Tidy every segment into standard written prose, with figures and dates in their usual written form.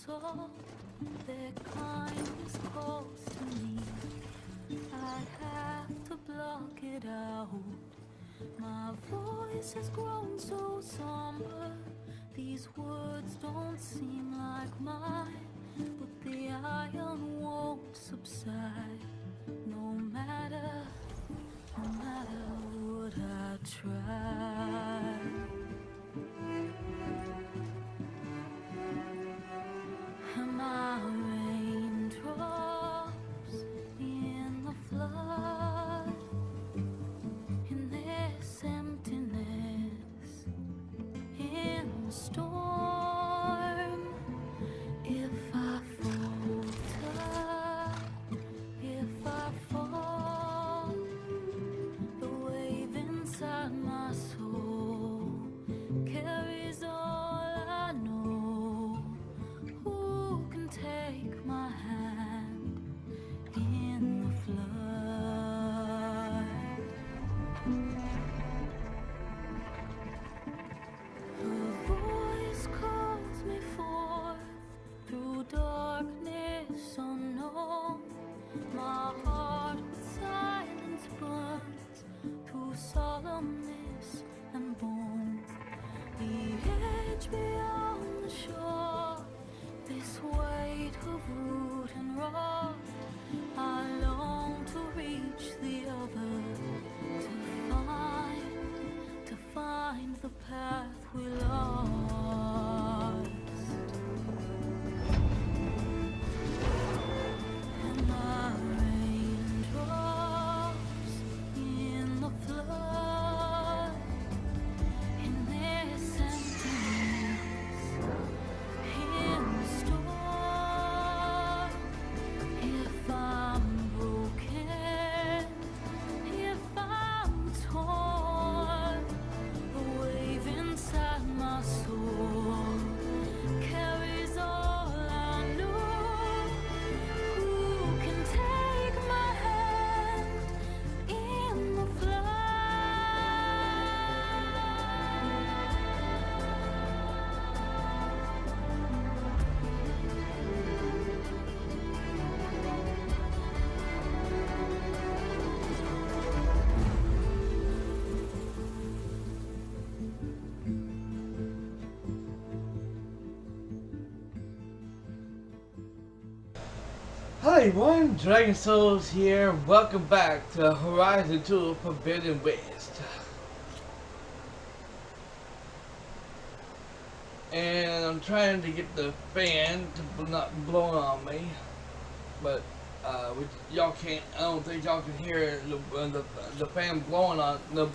saw their kindness close to me. I have to block it out. My voice has grown so somber. These words don't seem like mine, but the iron won't subside. No matter what I try. Am I raindrops in the flood? In this emptiness, in the storm. If I falter, if I fall, the wave inside my soul carries all I know. Who can take my hand in the flood? Her voice calls me forth through darkness unknown. My heart with silence burns through solemnness and bone. The edge beyond the shore, this weight of root and rock. I long to reach the other, to find the path we lost. And my raindrops in the flood, in this emptiness, in the storm. If I'm broken, if I'm torn, the wave inside my soul carries all I know. Who can take my hand in the flood? Hi everyone, Dragon Souls here. Welcome back to Horizon 2 Forbidden West. And I'm trying to get the fan to not blow on me, but y'all can't. I don't think y'all can hear the fan blowing on the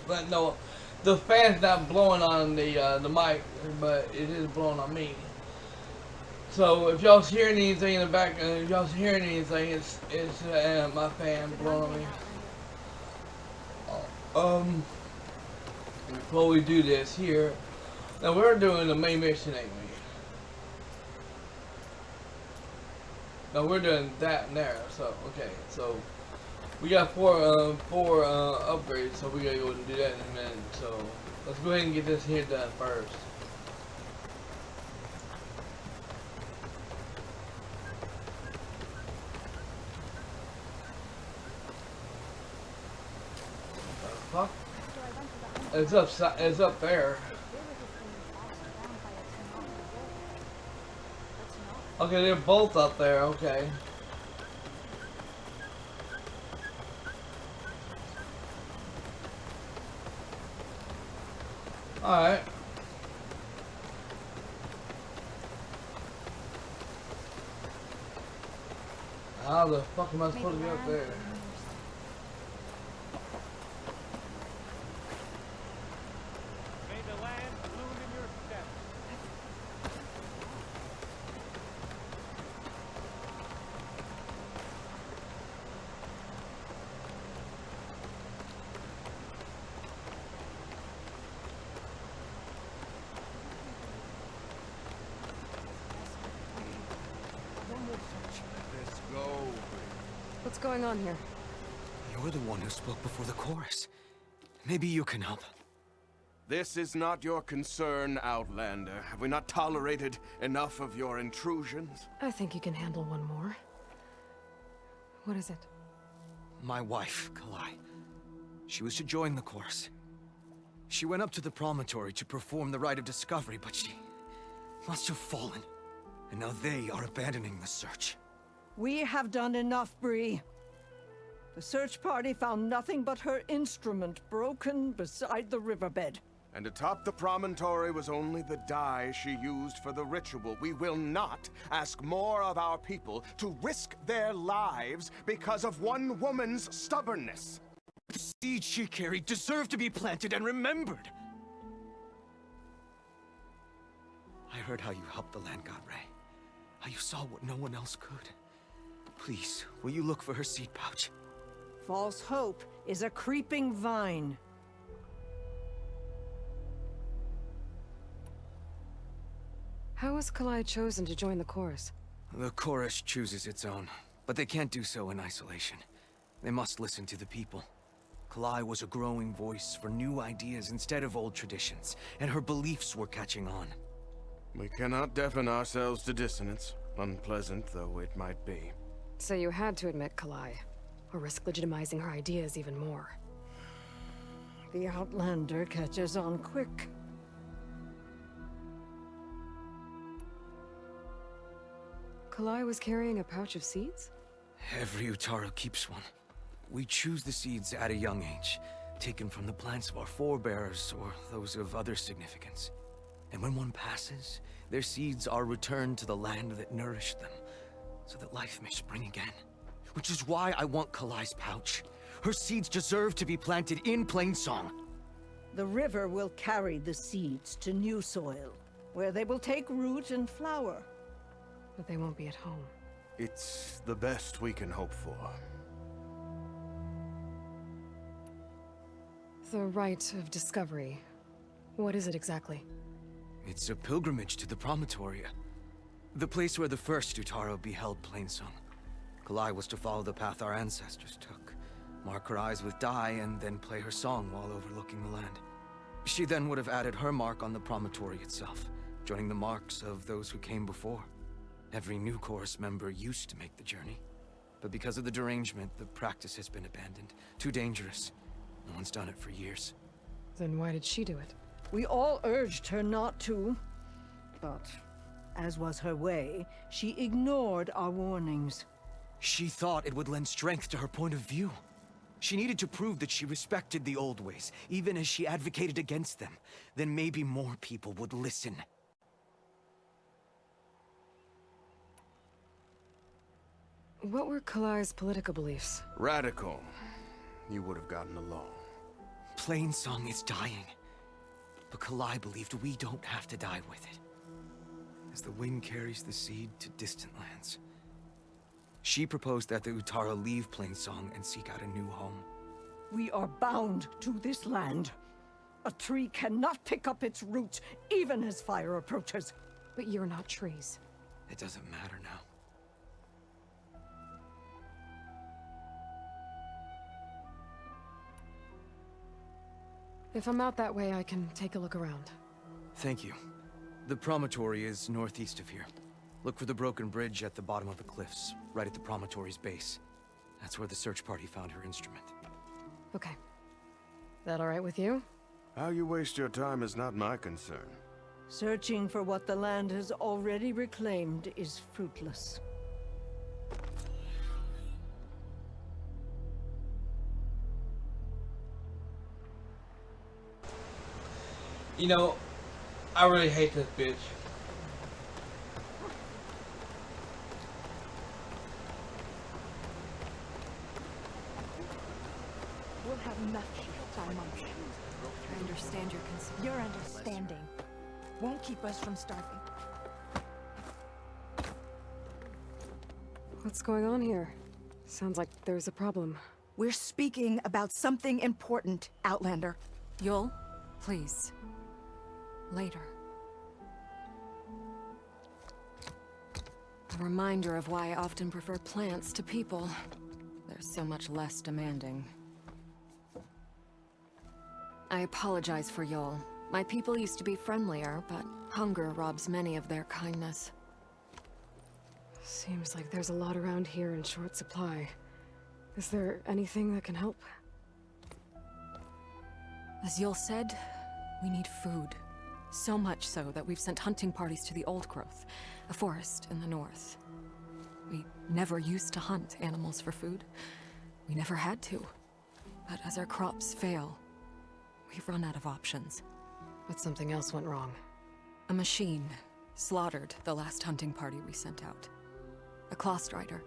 fan's not blowing on the mic, but it is blowing on me. So if y'all's hearing anything in the back, if y'all's hearing anything, it's my fan blowing me. Before we do this here, now we're doing the main mission, ain't we? No, we're doing that and there. So okay, so we got four upgrades, so we gotta go and do that in a minute. So let's go ahead and get this here done first. Fuck. It's up there. Okay, they're both up there, okay. Alright. How the fuck am I supposed to be up there? What's going on here? You're the one who spoke before the chorus. Maybe you can help. This is not your concern, Outlander. Have we not tolerated enough of your intrusions? I think you can handle one more. What is it? My wife, Kalai. She was to join the chorus. She went up to the promontory to perform the rite of discovery, but she must have fallen. And now they are abandoning the search. We have done enough, Bree. The search party found nothing but her instrument broken beside the riverbed. And atop the promontory was only the dye she used for the ritual. We will not ask more of our people to risk their lives because of one woman's stubbornness. The seeds she carried deserve to be planted and remembered. I heard how you helped the land god Ray. How you saw what no one else could. Please, will you look for her seed pouch? False hope is a creeping vine. How was Kalai chosen to join the chorus? The chorus chooses its own, but they can't do so in isolation. They must listen to the people. Kalai was a growing voice for new ideas instead of old traditions, and her beliefs were catching on. We cannot deafen ourselves to dissonance, unpleasant though it might be. So you had to admit Kalai, or risk legitimizing her ideas even more. The Outlander catches on quick. Kalai was carrying a pouch of seeds? Every Utaro keeps one. We choose the seeds at a young age, taken from the plants of our forebears or those of other significance. And when one passes, their seeds are returned to the land that nourished them, so that life may spring again. Which is why I want Kalai's pouch. Her seeds deserve to be planted in Plainsong. The river will carry the seeds to new soil, where they will take root and flower. But they won't be at home. It's the best we can hope for. The rite of discovery. What is it exactly? It's a pilgrimage to the promontory. The place where the first Utaro beheld Plainsong. Kalai was to follow the path our ancestors took. Mark her eyes with dye and then play her song while overlooking the land. She then would have added her mark on the promontory itself, joining the marks of those who came before. Every new chorus member used to make the journey. But because of the derangement, the practice has been abandoned. Too dangerous. No one's done it for years. Then why did she do it? We all urged her not to, but as was her way, she ignored our warnings. She thought it would lend strength to her point of view. She needed to prove that she respected the old ways, even as she advocated against them. Then maybe more people would listen. What were Kalai's political beliefs? Radical. You would have gotten along. Plainsong is dying. But Kalai believed we don't have to die with it. As the wind carries the seed to distant lands. She proposed that the Utaro leave Plainsong and seek out a new home. We are bound to this land. A tree cannot pick up its roots, even as fire approaches. But you're not trees. It doesn't matter now. If I'm out that way, I can take a look around. Thank you. The promontory is northeast of here. Look for the broken bridge at the bottom of the cliffs, right at the promontory's base. That's where the search party found her instrument. Okay. That all right with you? How you waste your time is not my concern. Searching for what the land has already reclaimed is fruitless. You know, I really hate this bitch. We'll have enough shields on Mom. I understand your concern. Your understanding won't keep us from starving. What's going on here? Sounds like there's a problem. We're speaking about something important, Outlander. Yul, please. Later. A reminder of why I often prefer plants to people. They're so much less demanding. I apologize for Yul. My people used to be friendlier, but hunger robs many of their kindness. Seems like there's a lot around here in short supply. Is there anything that can help? As Yul said, we need food. So much so that we've sent hunting parties to the Old Growth, a forest in the north. We never used to hunt animals for food. We never had to. But as our crops fail, we've run out of options. But something else went wrong. A machine slaughtered the last hunting party we sent out. A Clawstrider.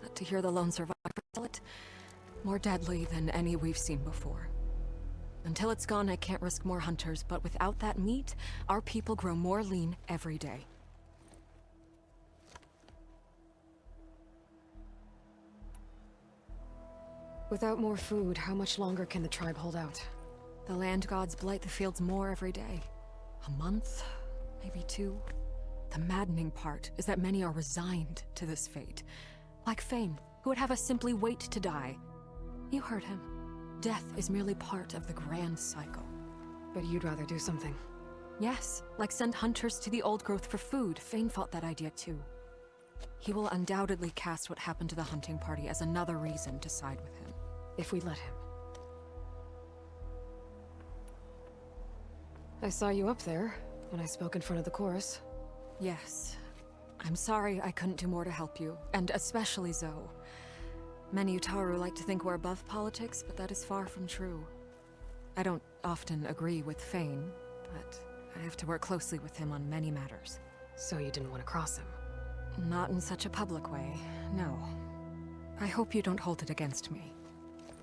But to hear the lone survivor tell it, more deadly than any we've seen before. Until it's gone, I can't risk more hunters, but without that meat, our people grow more lean every day. Without more food, how much longer can the tribe hold out? The land gods blight the fields more every day. A month, maybe 2. The maddening part is that many are resigned to this fate. Like Fane, who would have us simply wait to die. You heard him. Death is merely part of the grand cycle. But you'd rather do something. Yes, like send hunters to the Old Growth for food. Fane fought that idea too. He will undoubtedly cast what happened to the hunting party as another reason to side with him. If we let him. I saw you up there when I spoke in front of the chorus. Yes. I'm sorry I couldn't do more to help you, and especially Zoe. Many Utaru like to think we're above politics, but that is far from true. I don't often agree with Fane, but I have to work closely with him on many matters. So you didn't want to cross him? Not in such a public way, no. I hope you don't hold it against me.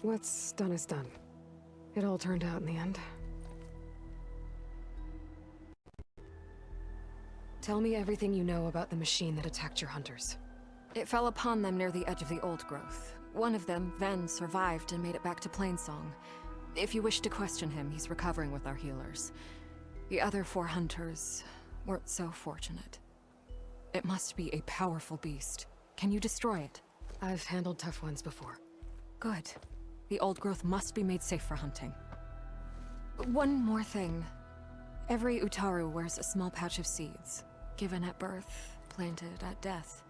What's done is done. It all turned out in the end. Tell me everything you know about the machine that attacked your hunters. It fell upon them near the edge of the Old Growth. One of them, Ven, survived and made it back to Plainsong. If you wish to question him, he's recovering with our healers. The other 4 hunters weren't so fortunate. It must be a powerful beast. Can you destroy it? I've handled tough ones before. Good. The Old Growth must be made safe for hunting. One more thing. Every Utaru wears a small pouch of seeds, given at birth, planted at death.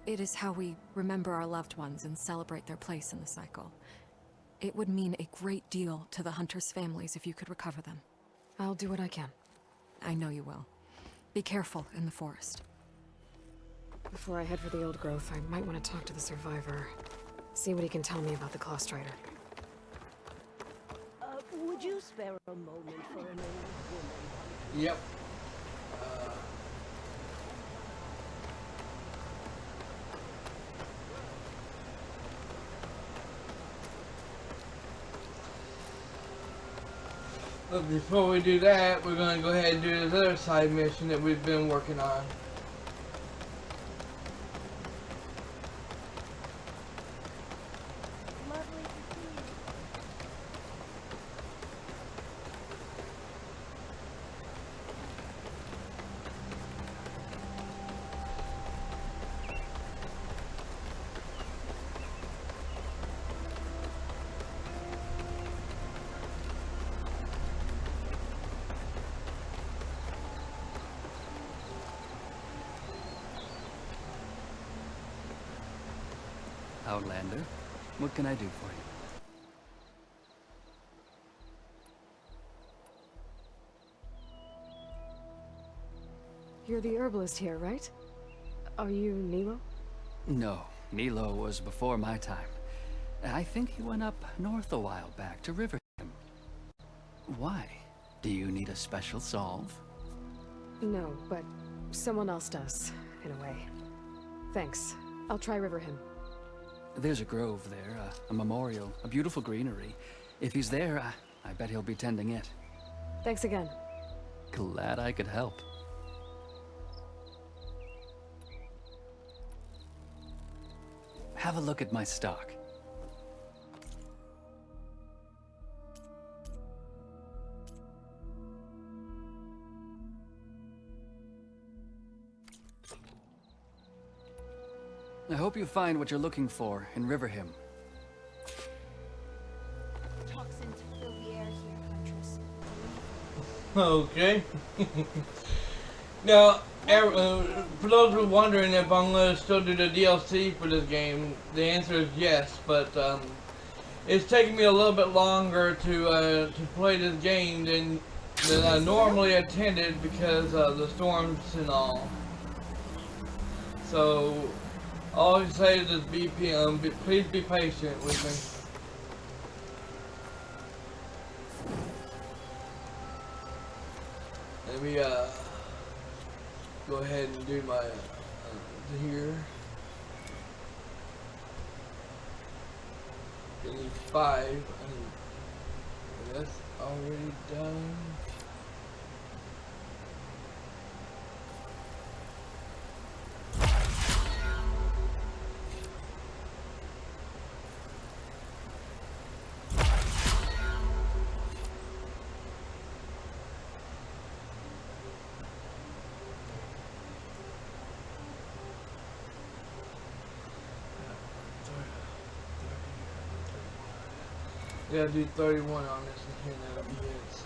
It is how we remember our loved ones and celebrate their place in the cycle. It would mean a great deal to the hunters' families if you could recover them. I'll do what I can. I know you will. Be careful in the forest. Before I head for the Old Growth, I might want to talk to the survivor. See what he can tell me about the Clawstrider. Would you spare a moment for an old woman? Yep. But before we do that, we're going to go ahead and do this other side mission that we've been working on. Lovely to see you. Outlander, what can I do for you? You're the herbalist here, right? Are you Nilo? No, Nilo was before my time. I think he went up north a while back to Riverham. Why? Do you need a special solve? No, but someone else does, in a way. Thanks. I'll try Riverham. There's a grove there, a memorial, a beautiful greenery. If he's there, I bet he'll be tending it. Thanks again. Glad I could help. Have a look at my stock. I hope you find what you're looking for in Riverham. Toxins fill the air here, Huntress. Okay. Now, for those who are wondering if I'm going to still do the DLC for this game, the answer is yes, but it's taking me a little bit longer to play this game than I normally intended because of the storms and all. So, all I can say is just please be patient with me. Let me go ahead and do my here. I need 5. That's already done. I gotta do 31 on this one here, and that'll be it, so.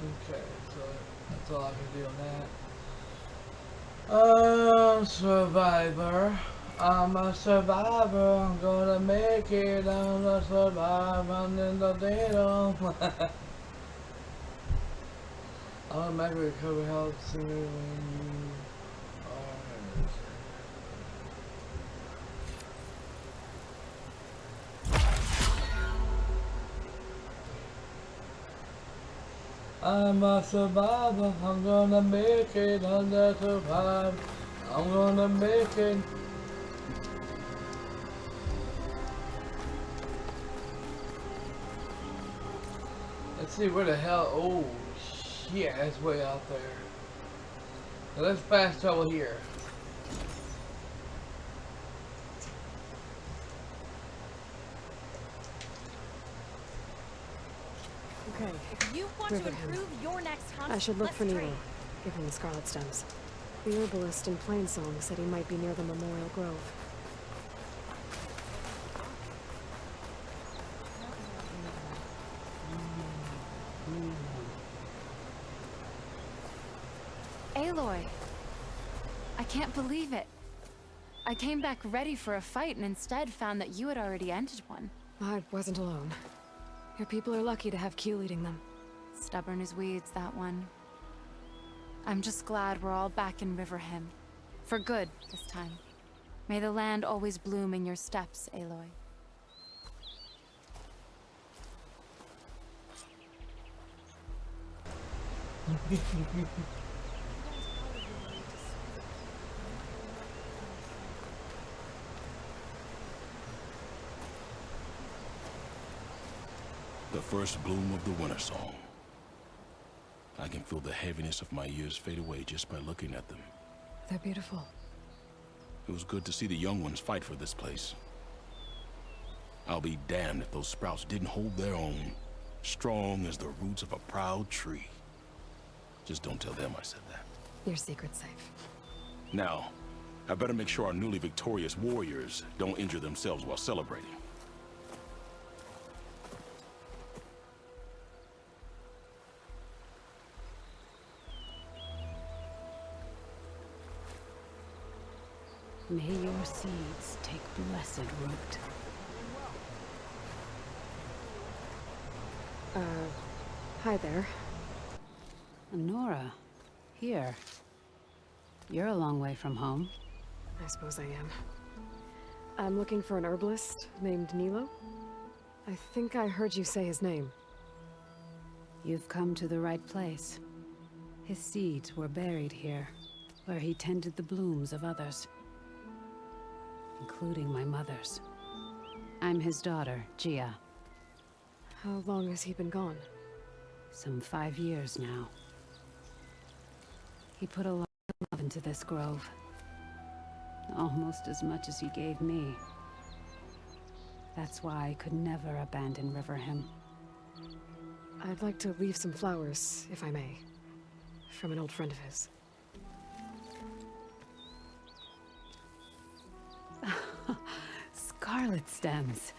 Okay, so that's all I can do on that. Survivor. I'm a survivor, I'm gonna make it, I'm a survivor, I'm in the dead. Automatically recover health sooner when you are. I'm a survivor, I'm gonna make it, I'm gonna survive, I'm gonna make it. Let's see where the hell, oh shit, that's way out there. Now let's fast travel here. Okay. If you want to improve your next hunt, I should look let's for Nero. trade. Give him the scarlet stems. The herbalist in Plainsong said he might be near the Memorial Grove. Aloy! I can't believe it. I came back ready for a fight and instead found that you had already ended one. I wasn't alone. Your people are lucky to have Q leading them. Stubborn as weeds, that one. I'm just glad we're all back in Riverhim. For good, this time. May the land always bloom in your steps, Aloy. The first bloom of the winter song. I can feel the heaviness of my years fade away just by looking at them. They're beautiful. It was good to see the young ones fight for this place. I'll be damned if those sprouts didn't hold their own, strong as the roots of a proud tree. Just don't tell them I said that. Your secret's safe. Now, I better make sure our newly victorious warriors don't injure themselves while celebrating. May your seeds take blessed root. Hi there. Nora, here. You're a long way from home. I suppose I am. I'm looking for an herbalist named Nilo. I think I heard you say his name. You've come to the right place. His seeds were buried here, where he tended the blooms of others, including my mother's. I'm his daughter, Gia. How long has he been gone? Some 5 years now. He put a lot of love into this grove. Almost as much as he gave me. That's why I could never abandon Riverhim. I'd like to leave some flowers, if I may. From an old friend of his. Scarlet stems.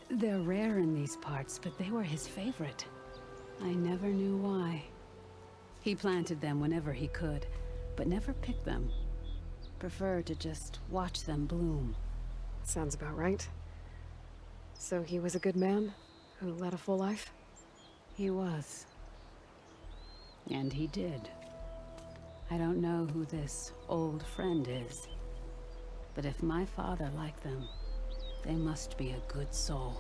They're rare in these parts, but they were his favorite. I never knew why. He planted them whenever he could, but never picked them. Prefer to just watch them bloom. Sounds about right. So he was a good man who led a full life? He was. And he did. I don't know who this old friend is, but if my father liked them, they must be a good soul.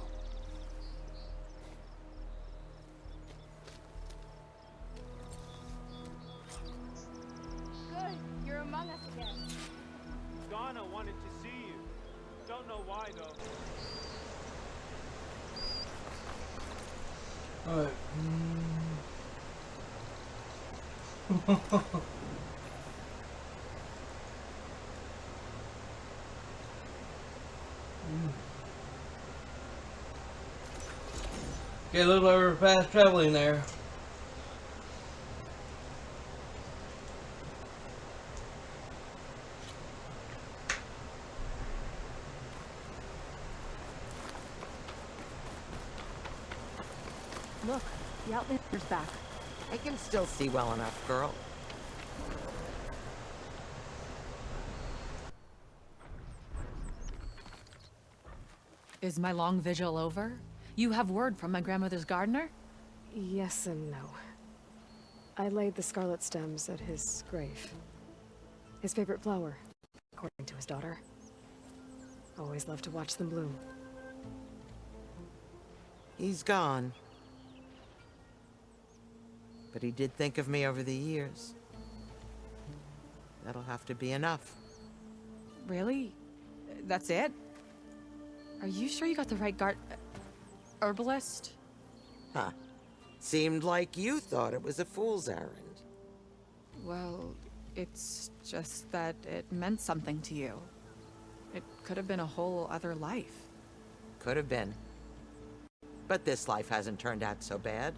Good, you're among us again. Donna wanted to see you. Don't know why, though. Alright. Get a little over fast traveling there. Look, the Outlander's back. I can still see well enough, girl. Is my long vigil over? You have word from my grandmother's gardener? Yes and no. I laid the scarlet stems at his grave. His favorite flower, according to his daughter. Always loved to watch them bloom. He's gone. But he did think of me over the years. That'll have to be enough. Really? That's it? Are you sure you got the right herbalist? Huh. Seemed like you thought it was a fool's errand. Well, it's just that it meant something to you. It could have been a whole other life. Could have been. But this life hasn't turned out so bad.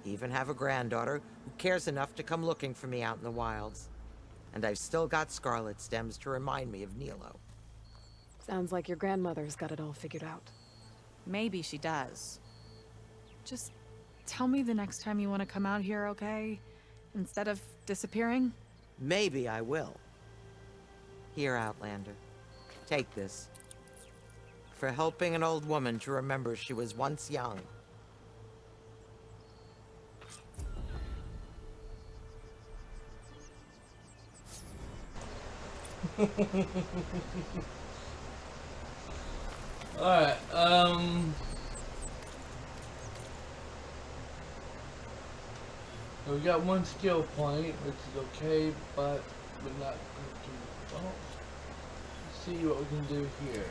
Even have a granddaughter who cares enough to come looking for me out in the wilds. And I've still got scarlet stems to remind me of Nilo. Sounds like your grandmother's got it all figured out. Maybe she does. Just tell me the next time you want to come out here, okay? Instead of disappearing? Maybe I will. Here, Outlander. Take this. For helping an old woman to remember she was once young. Alright, we got one skill point, which is okay, but we're not going to, well, let's see what we can do here.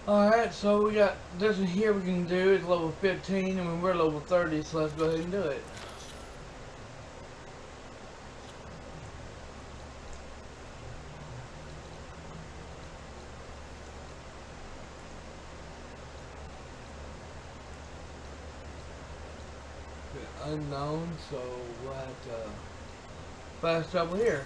Alright, so we got this one here we can do. It's level 15 and we're level 30, so let's go ahead and do it. Unknown, so we'll have to fast travel here.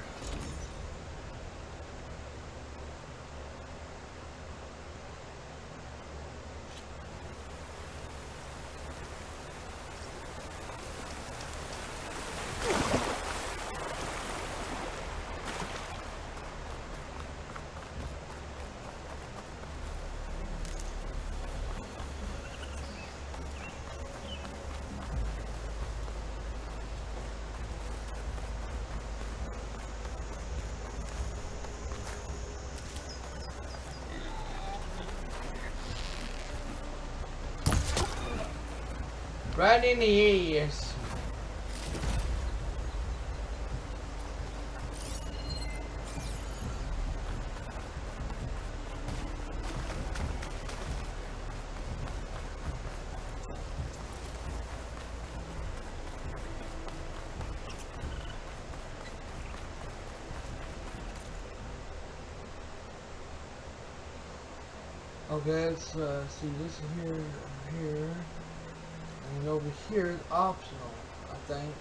Right in the ears. Okay, let's see this here, here. And over here is optional, I think.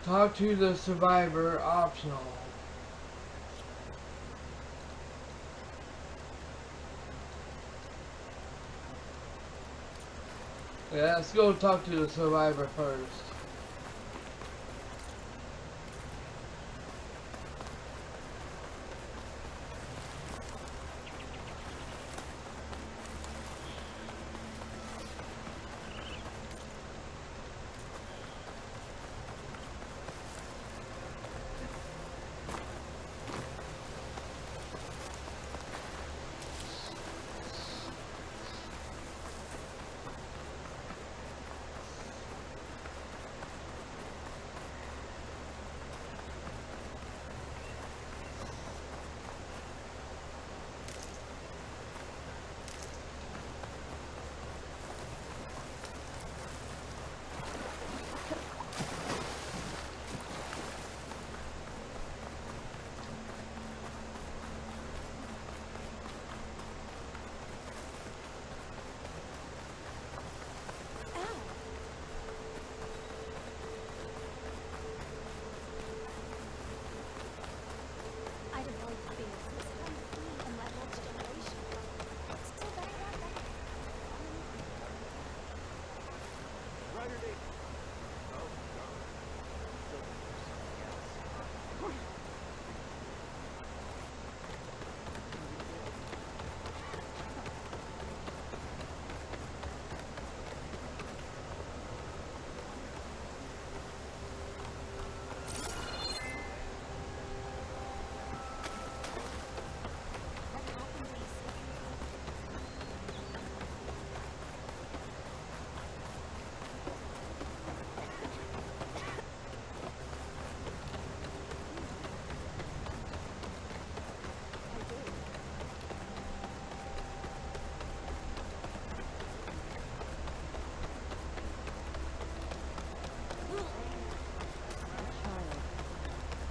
Talk to the survivor, optional. Yeah, let's go talk to the survivor first. I developed things this kind of food in my whole generation. Still better than that.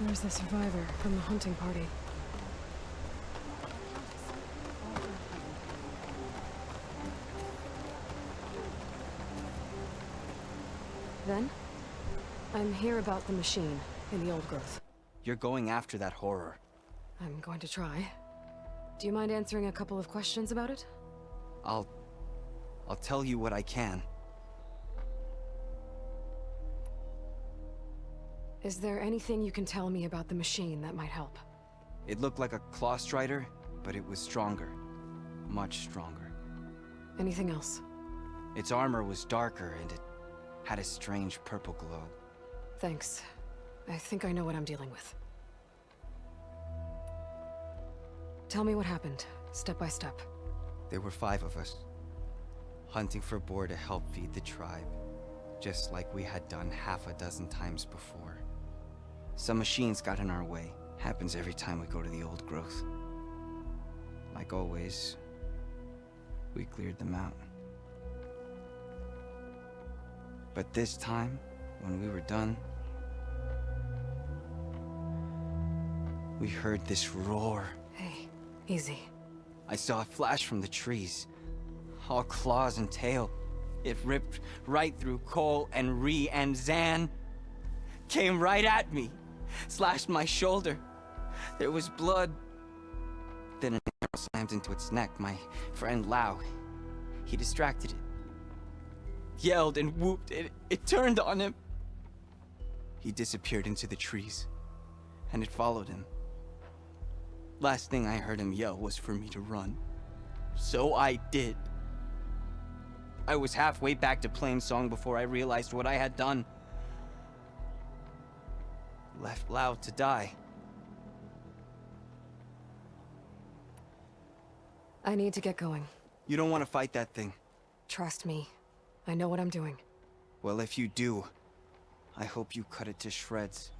Where's the survivor from the hunting party? Then? I'm here about the machine in the old growth. You're going after that horror. I'm going to try. Do you mind answering a couple of questions about it? I'll tell you what I can. Is there anything you can tell me about the machine that might help? It looked like a claw strider, but it was stronger. Much stronger. Anything else? Its armor was darker and it had a strange purple glow. Thanks. I think I know what I'm dealing with. Tell me what happened, step by step. There were 5 of us, hunting for boar to help feed the tribe, just like we had done half a dozen times before. Some machines got in our way. Happens every time we go to the old growth. Like always, we cleared them out. But this time, when we were done, we heard this roar. Hey, easy. I saw a flash from the trees, all claws and tail. It ripped right through Cole and Ree, and Zan came right at me, slashed my shoulder. There was blood. Then an arrow slammed into its neck. My friend Lau, he distracted it. Yelled and whooped. It turned on him. He disappeared into the trees, and it followed him. Last thing I heard him yell was for me to run. So I did. I was halfway back to Plainsong before I realized what I had done. Left Lau to die. I need to get going. You don't want to fight that thing. Trust me. I know what I'm doing. Well, if you do, I hope you cut it to shreds.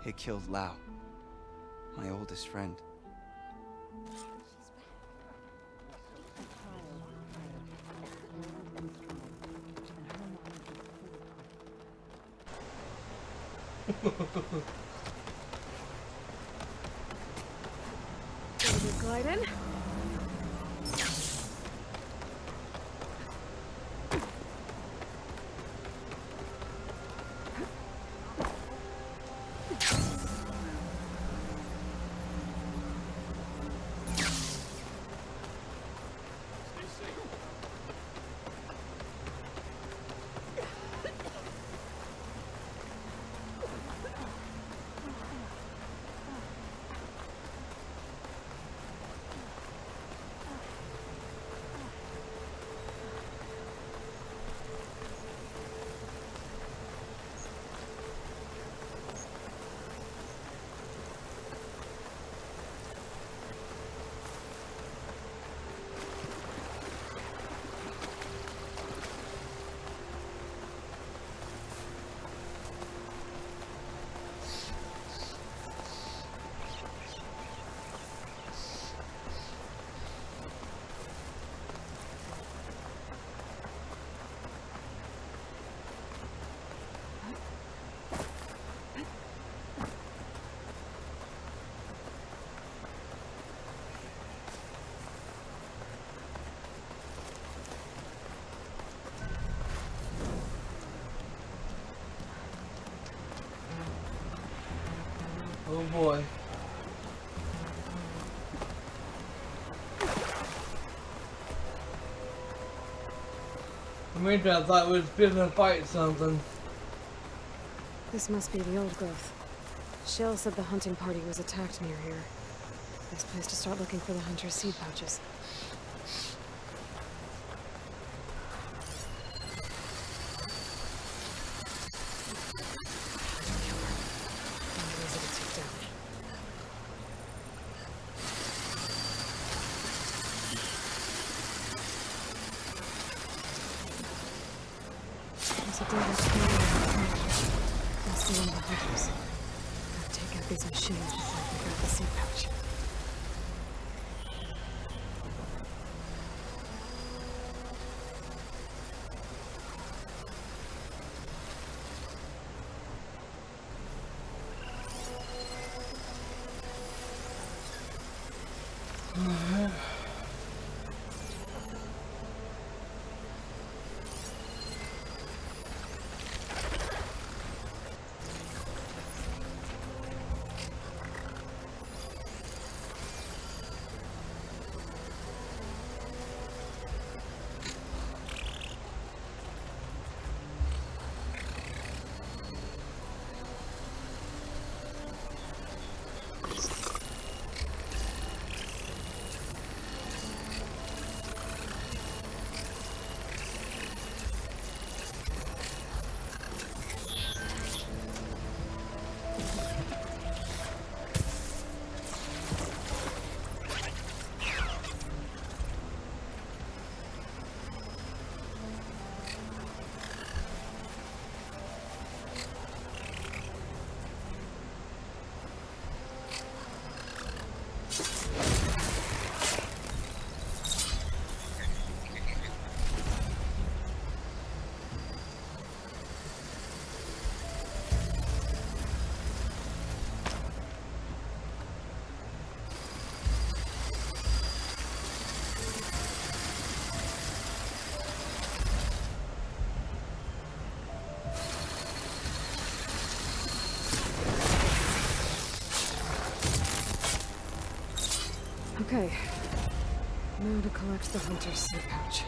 It killed Lau, my oldest friend. Glide in. Oh boy. For me, I thought we was gonna fight something. This must be the old growth. Shell said the hunting party was attacked near here. Best place to start looking for the hunter's seed pouches. Easy to take down. There's a direct must be one of the hunters. Gotta take out these machines before I can grab the seed pouch. Okay. Now to collect the hunter's seed pouch.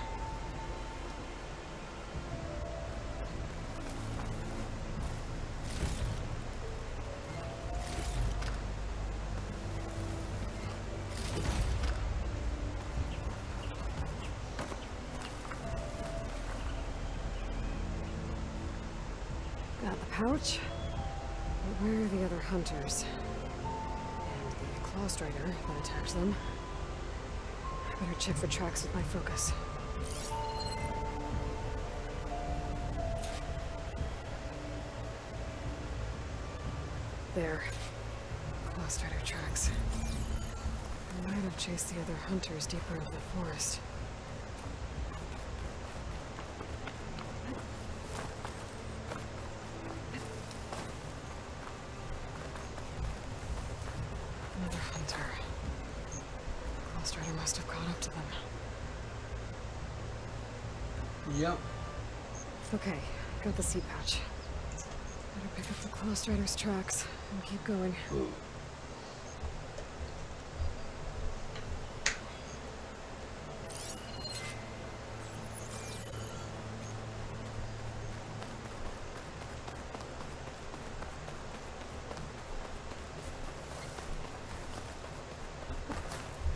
Got the pouch. But where are the other hunters? And the claw strider that attacked them. I better check for tracks with my focus. There. Claw strider tracks. I might have chased the other hunters deeper into the forest. Another hunter. Claw strider must have caught up to them. Yep. Okay, got the seed pouch. Better pick up the claw strider's tracks and keep going.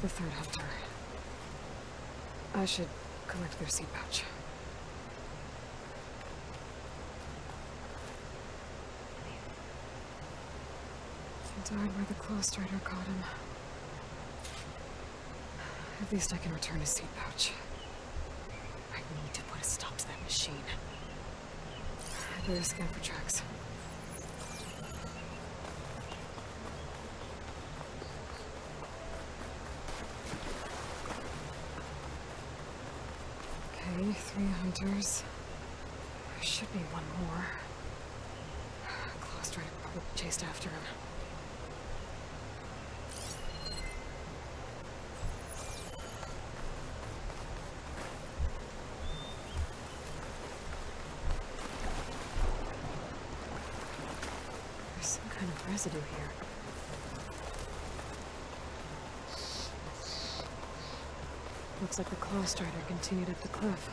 The third hunter. I should collect their seed pouch. He died where the claw strider caught him. At least I can return his seed pouch. I need to put a stop to that machine. I better scan for tracks. Okay, 3 hunters. There should be one more. Claw strider probably chased after him. There's some kind of residue here. Looks like the claw strider continued up the cliff.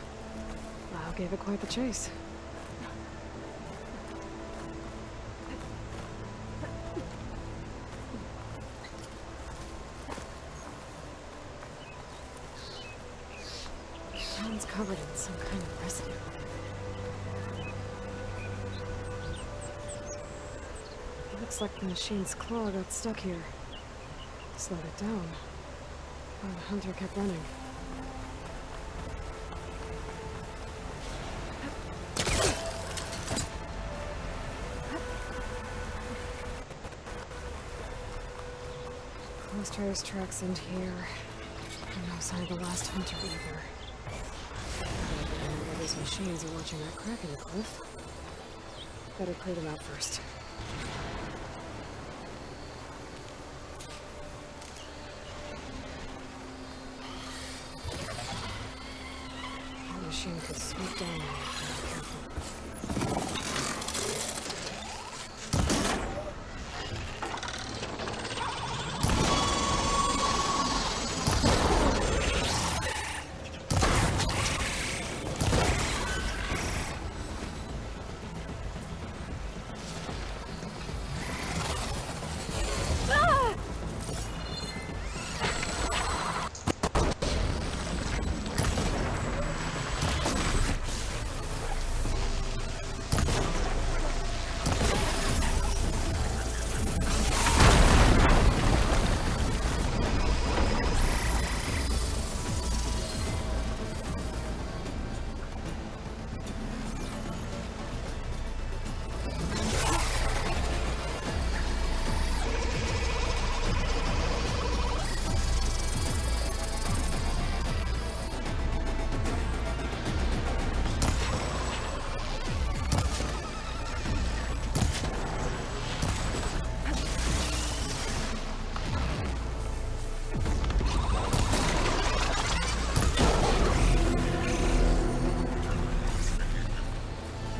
Lau gave it quite the chase. The ground's covered in some kind of residue. It looks like the machine's claw got stuck here. Slowed it down. But the hunter kept running. Strider's tracks end here. And no sign of the last hunter either. Where these machines are watching that crack in the cliff. Better clear them out first. The machine could swoop down on you if you're not careful.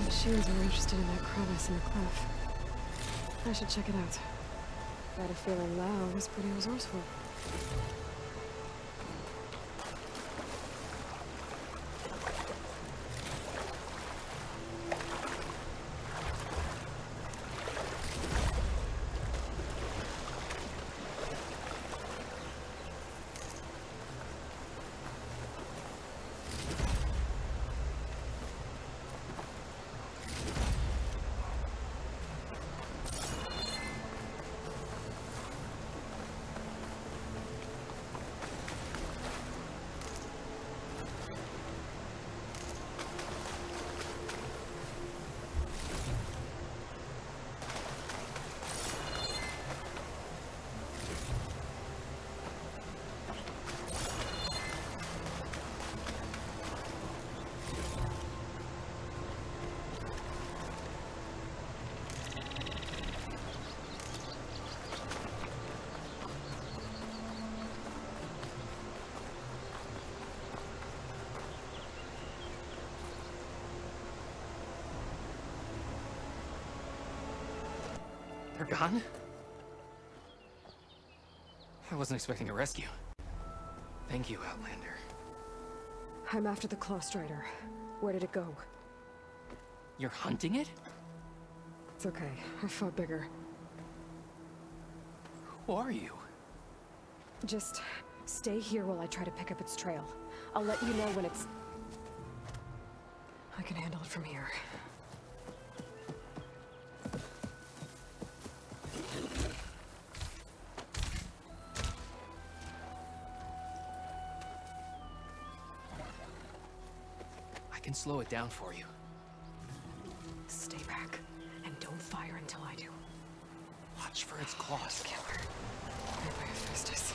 Machines are interested in that crevice in the cliff. I should check it out. Got a feeling Lau was pretty resourceful. They're gone? I wasn't expecting a rescue. Thank you, Outlander. I'm after the claw strider. Where did it go? You're hunting it? It's okay. I fought bigger. Who are you? Just stay here while I try to pick up its trail. I'll let you know when it's... I can handle it from here. I can slow it down for you. Stay back, and don't fire until I do. Watch for its claws. Killer. Right by Hephaestus.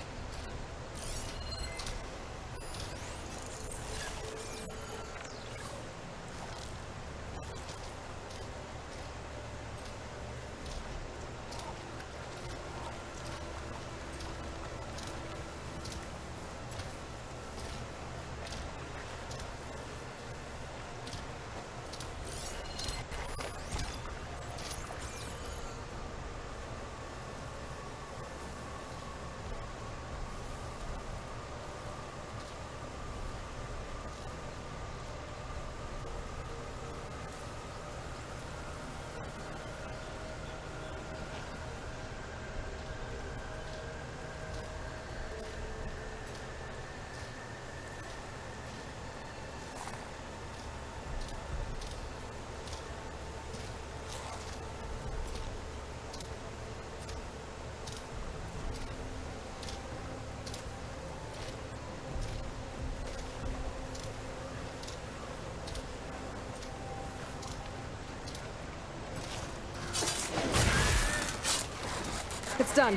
It's done.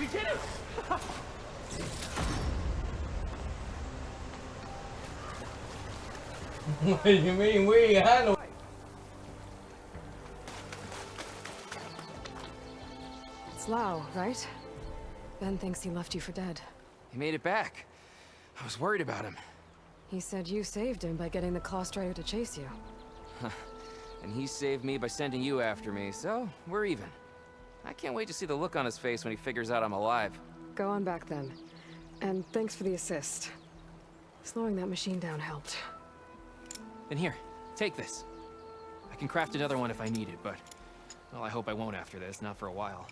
We did it! What do you mean we? I know. It's Lau, right? Ben thinks he left you for dead. He made it back. I was worried about him. He said you saved him by getting the Claw Strider to chase you. And he saved me by sending you after me, so we're even. I can't wait to see the look on his face when he figures out I'm alive. Go on back then. And thanks for the assist. Slowing that machine down helped. Then here, take this. I can craft another one if I need it, but... well, I hope I won't after this, not for a while.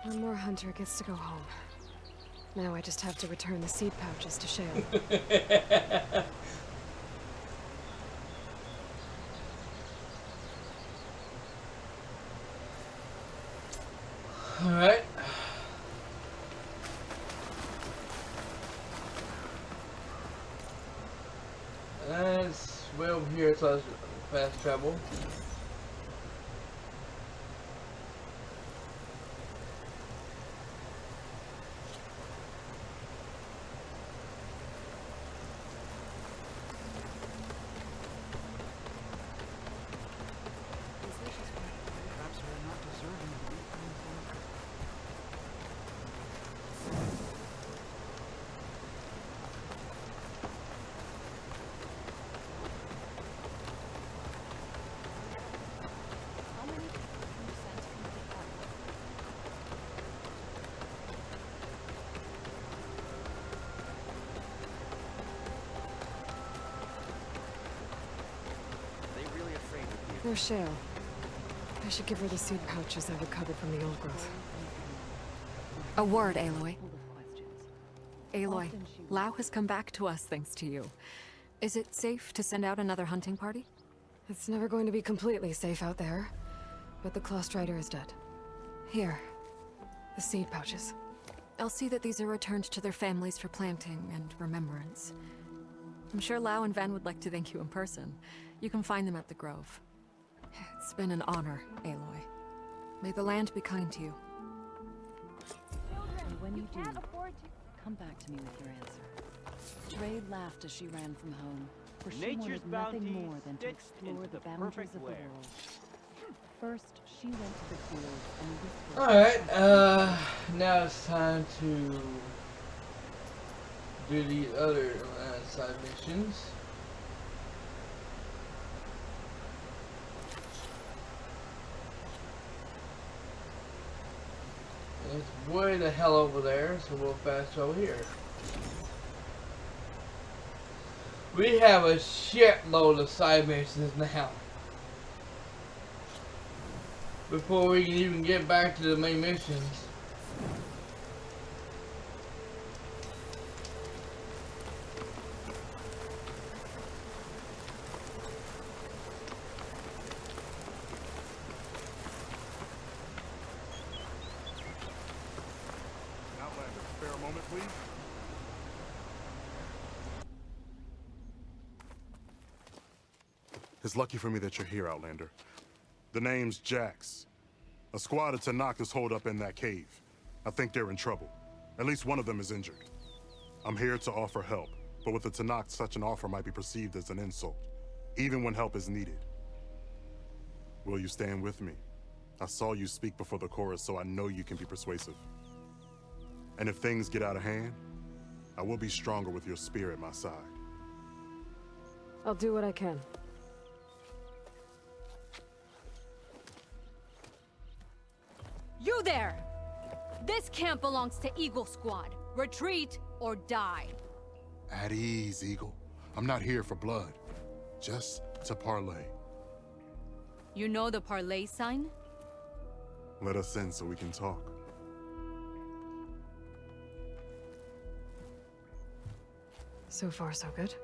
One more hunter gets to go home. Now I just have to return the seed pouches to Shale. Alright. That's way over here, so it's fast travel. There's Shale. I should give her the seed pouches I recovered from the old growth. A word, Aloy. Aloy, Lau has come back to us thanks to you. Is it safe to send out another hunting party? It's never going to be completely safe out there, but the Claw Strider is dead. Here, the seed pouches. I'll see that these are returned to their families for planting and remembrance. I'm sure Lau and Van would like to thank you in person. You can find them at the Grove. It's been an honor, Aloy. May the land be kind to you. And when you do, come back to me with your answer. Trade laughed as she ran from home, for she wanted nothing more than to explore the boundaries of the world. First, she went to the fields and whispered. Alright, now it's time to do the other side missions. It's way the hell over there, so we'll fast travel here. We have a shitload of side missions now. Before we can even get back to the main missions. It's lucky for me that you're here, Outlander. The name's Jax. A squad of Tanakas hold up in that cave. I think they're in trouble. At least one of them is injured. I'm here to offer help, but with the Tanakh, such an offer might be perceived as an insult, even when help is needed. Will you stand with me? I saw you speak before the chorus, so I know you can be persuasive. And if things get out of hand, I will be stronger with your spear at my side. I'll do what I can. You there! This camp belongs to Eagle Squad. Retreat or die. At ease, Eagle. I'm not here for blood. Just to parlay. You know the parlay sign? Let us in so we can talk. So far, so good.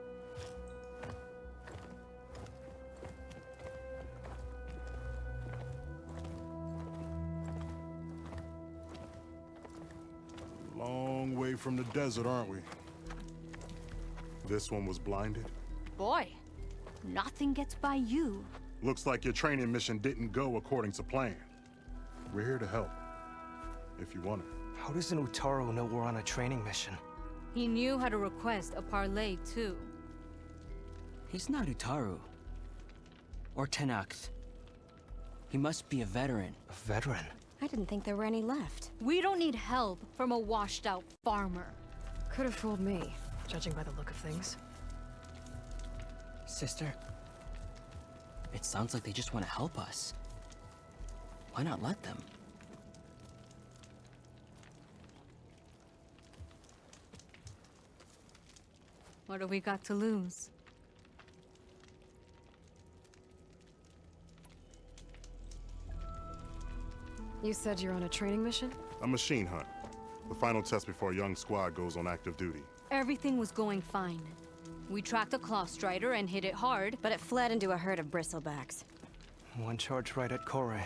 Long way from the desert, aren't we? This one was blinded? Boy, nothing gets by you. Looks like your training mission didn't go according to plan. We're here to help, if you want it. How does an Utaru know we're on a training mission? He knew how to request a parley, too. He's not Utaru. Or Tenakth. He must be a veteran. A veteran? I didn't think there were any left. We don't need help from a washed-out farmer. Could have fooled me, judging by the look of things. Sister, it sounds like they just want to help us. Why not let them? What do we got to lose? You said you're on a training mission? A machine hunt. The final test before a young squad goes on active duty. Everything was going fine. We tracked a claw strider and hit it hard, but it fled into a herd of bristlebacks. One charge right at Kore.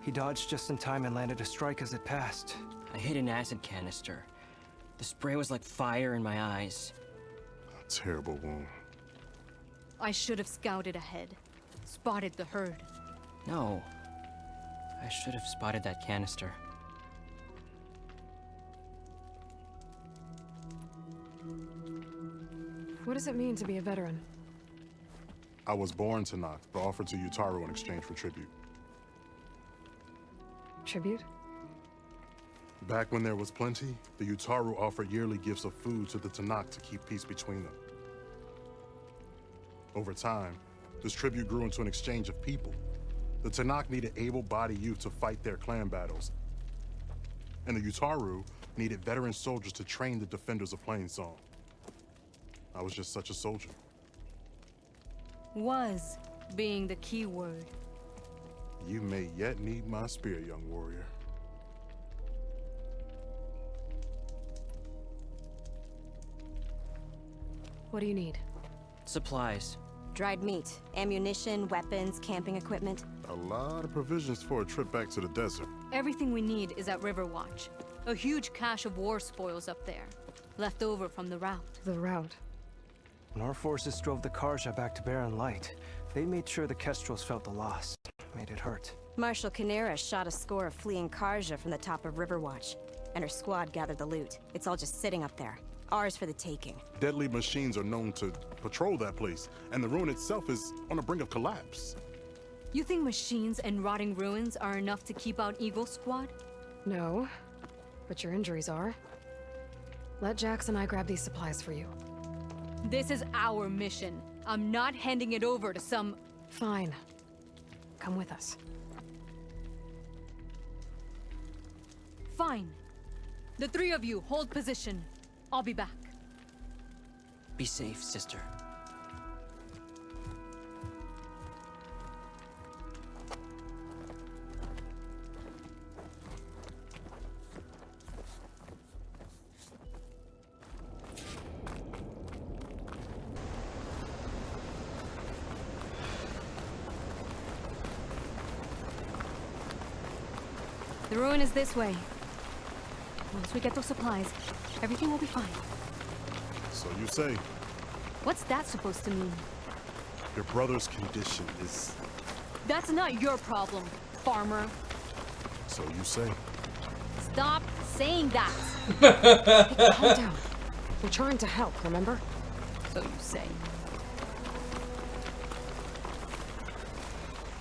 He dodged just in time and landed a strike as it passed. I hit an acid canister. The spray was like fire in my eyes. A terrible wound. I should have scouted ahead. Spotted the herd. No. I should have spotted that canister. What does it mean to be a veteran? I was born to Tenakth, but offered to Utaru in exchange for tribute. Tribute? Back when there was plenty, the Utaru offered yearly gifts of food to the Tenakth to keep peace between them. Over time, this tribute grew into an exchange of people. The Tenakth needed able-bodied youth to fight their clan battles. And the Utaru needed veteran soldiers to train the defenders of Plainsong. I was just such a soldier. Was being the key word. You may yet need my spear, young warrior. What do you need? Supplies. Dried meat, ammunition, weapons, camping equipment. A lot of provisions for a trip back to the desert. Everything we need is at Riverwatch. A huge cache of war spoils up there. Left over from the route. The route? When our forces drove the Karja back to Barren Light, they made sure the Kestrels felt the loss. Made it hurt. Marshal Canera shot a score of fleeing Karja from the top of Riverwatch, and her squad gathered the loot. It's all just sitting up there. Ours for the taking. Deadly machines are known to patrol that place, and the ruin itself is on the brink of collapse. You think machines and rotting ruins are enough to keep out Eagle Squad? No, but your injuries are. Let Jax and I grab these supplies for you. This is our mission. I'm not handing it over to some... Fine. Come with us. Fine. The three of you hold position. I'll be back. Be safe, sister. The ruin is this way. Once we get those supplies, everything will be fine. So you say. What's that supposed to mean? Your brother's condition is... That's not your problem, farmer. So you say. Stop saying that. Hey, calm down. We're trying to help, remember? So you say.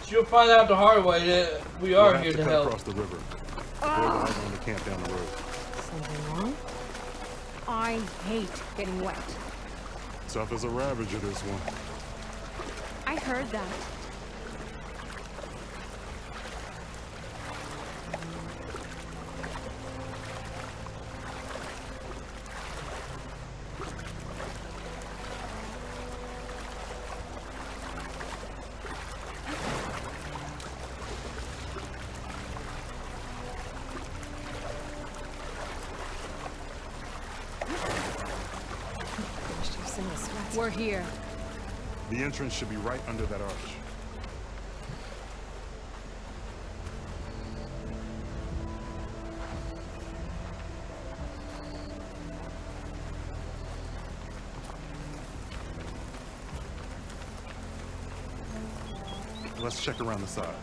She'll find out the hard way that we are here to help. Across the river. We're going to camp down the road. Something wrong? I hate getting wet. Tough as a ravager, this one. I heard that. We're here. The entrance should be right under that arch. Let's check around the side.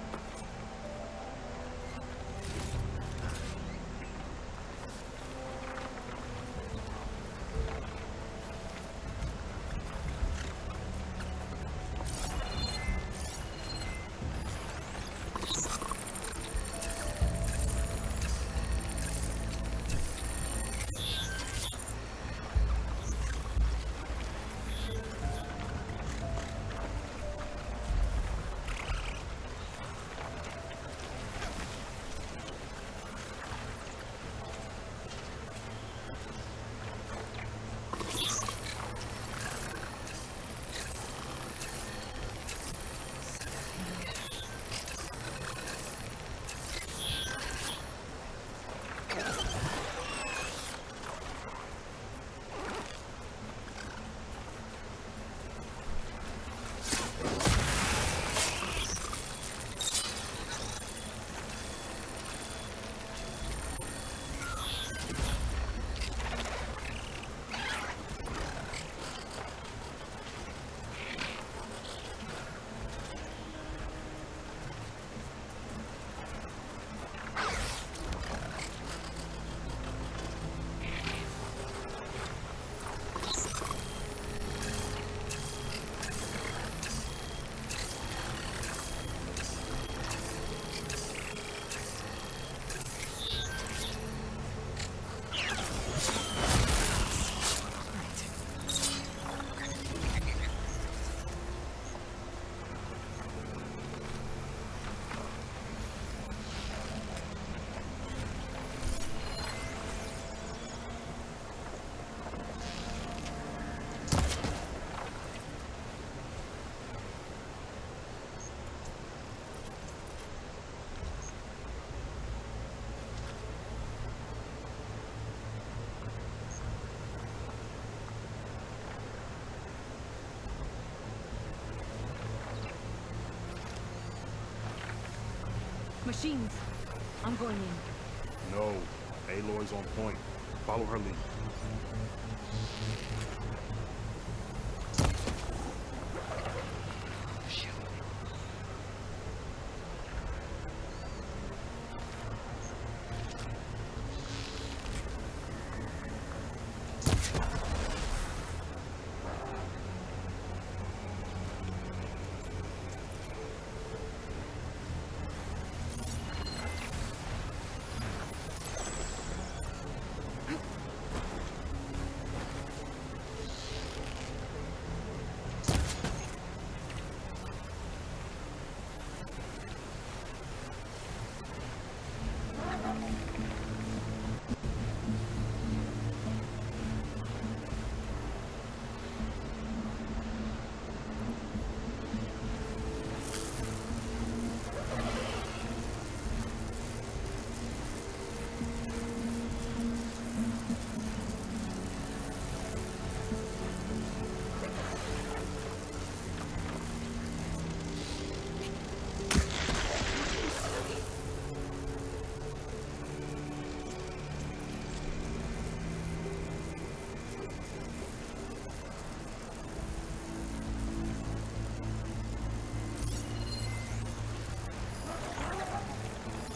Machines. I'm going in. No. Aloy's on point. Follow her lead.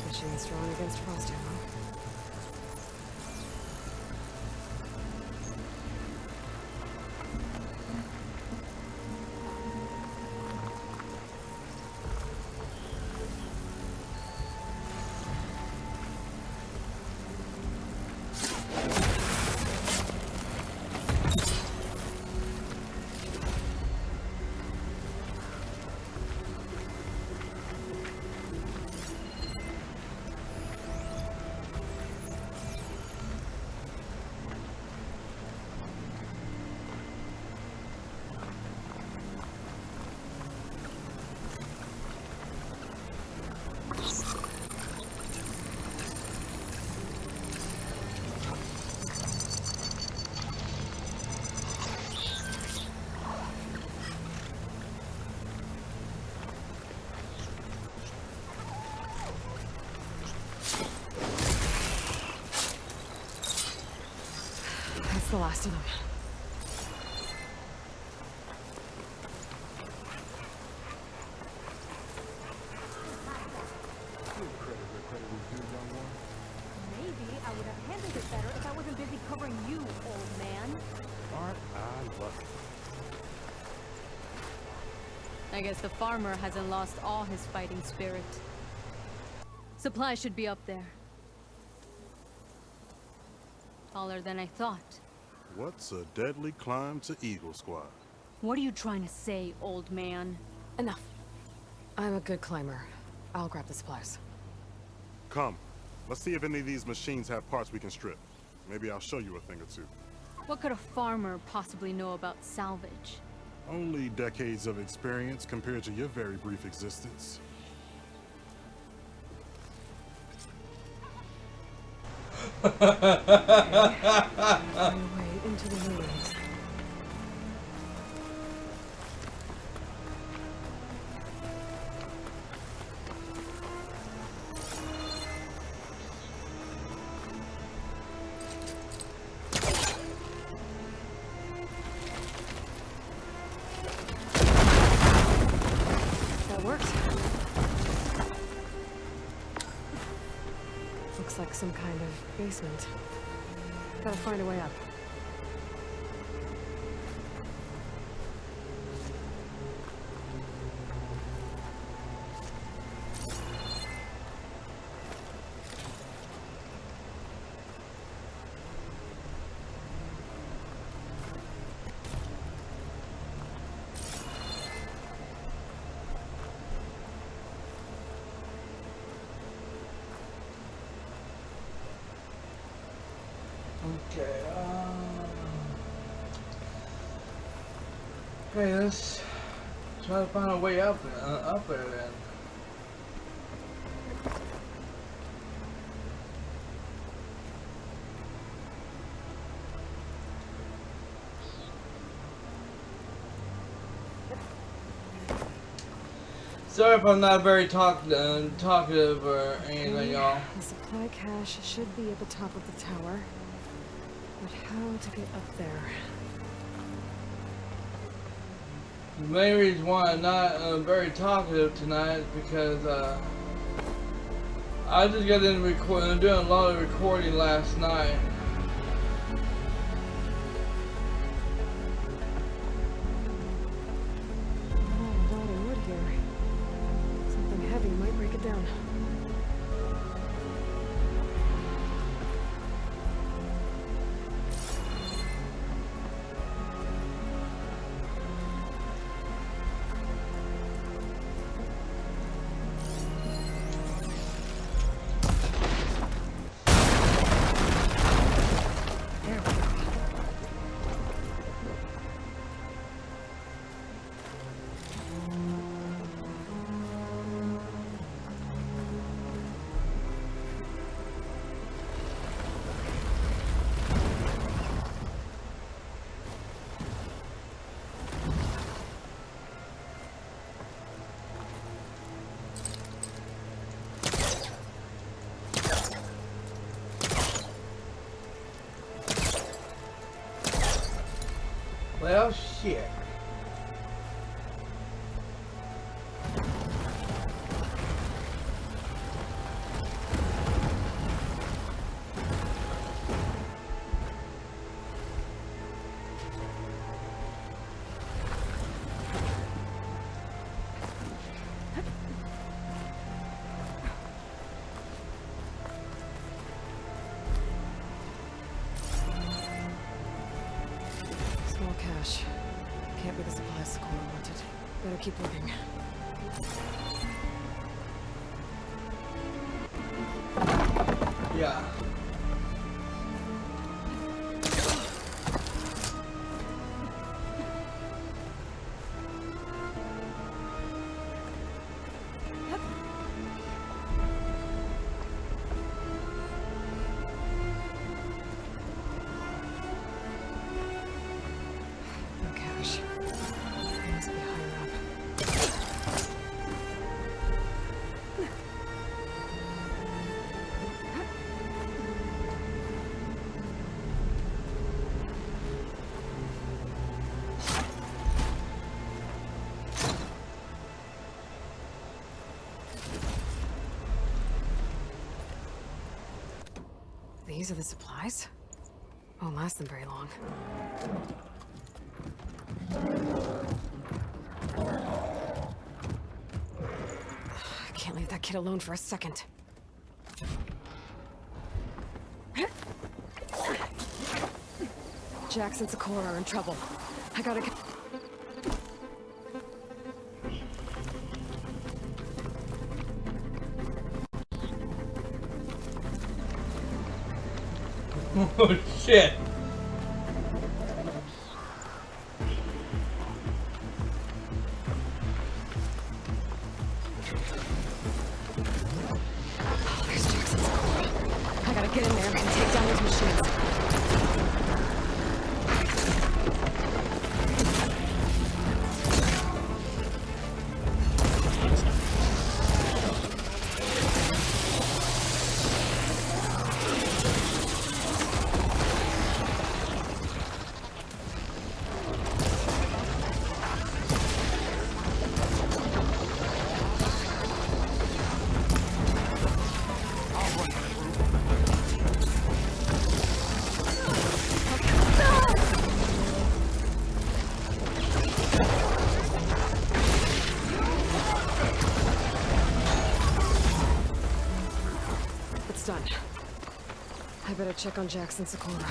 Machine's strong against frost ammo. That's the last of them. I guess the farmer hasn't lost all his fighting spirit. Supply should be up there. Taller than I thought. What's a deadly climb to Eagle Squad? What are you trying to say, old man? Enough. I'm a good climber. I'll grab the supplies. Come. Let's see if any of these machines have parts we can strip. Maybe I'll show you a thing or two. What could a farmer possibly know about salvage? Only decades of experience compared to your very brief existence. Way into the ruins. That worked. Looks like some kind of basement. Gotta find a way up. Okay, okay, let's try to find a way up there then. Sorry if I'm not very talkative or anything, y'all. The supply cache should be at the top of the tower. But how to get up there? The main reason why I'm not very talkative tonight is because I just got into doing a lot of recording last night. Oh, a lot of wood here. Something heavy might break it down. Well, shit. Small cache. Can't be the supplies the core wanted. Better keep looking. Yeah. No cache. It must be higher up. These are the supplies? Won't last them very long. Leave that kid alone for a second. Jax and Sakura are in trouble. I gotta get... Oh shit! There's Jax and Sakura. I gotta get in there and take down those machines. It's done. I better check on Jax and Sakura.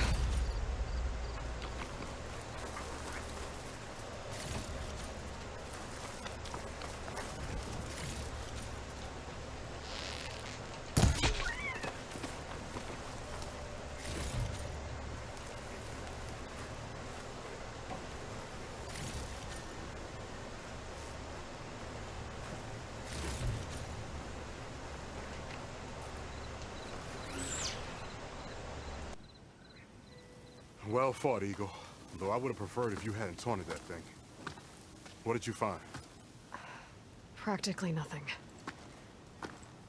Well fought, Eagle. Though I would have preferred if you hadn't taunted that thing. What did you find? Practically nothing.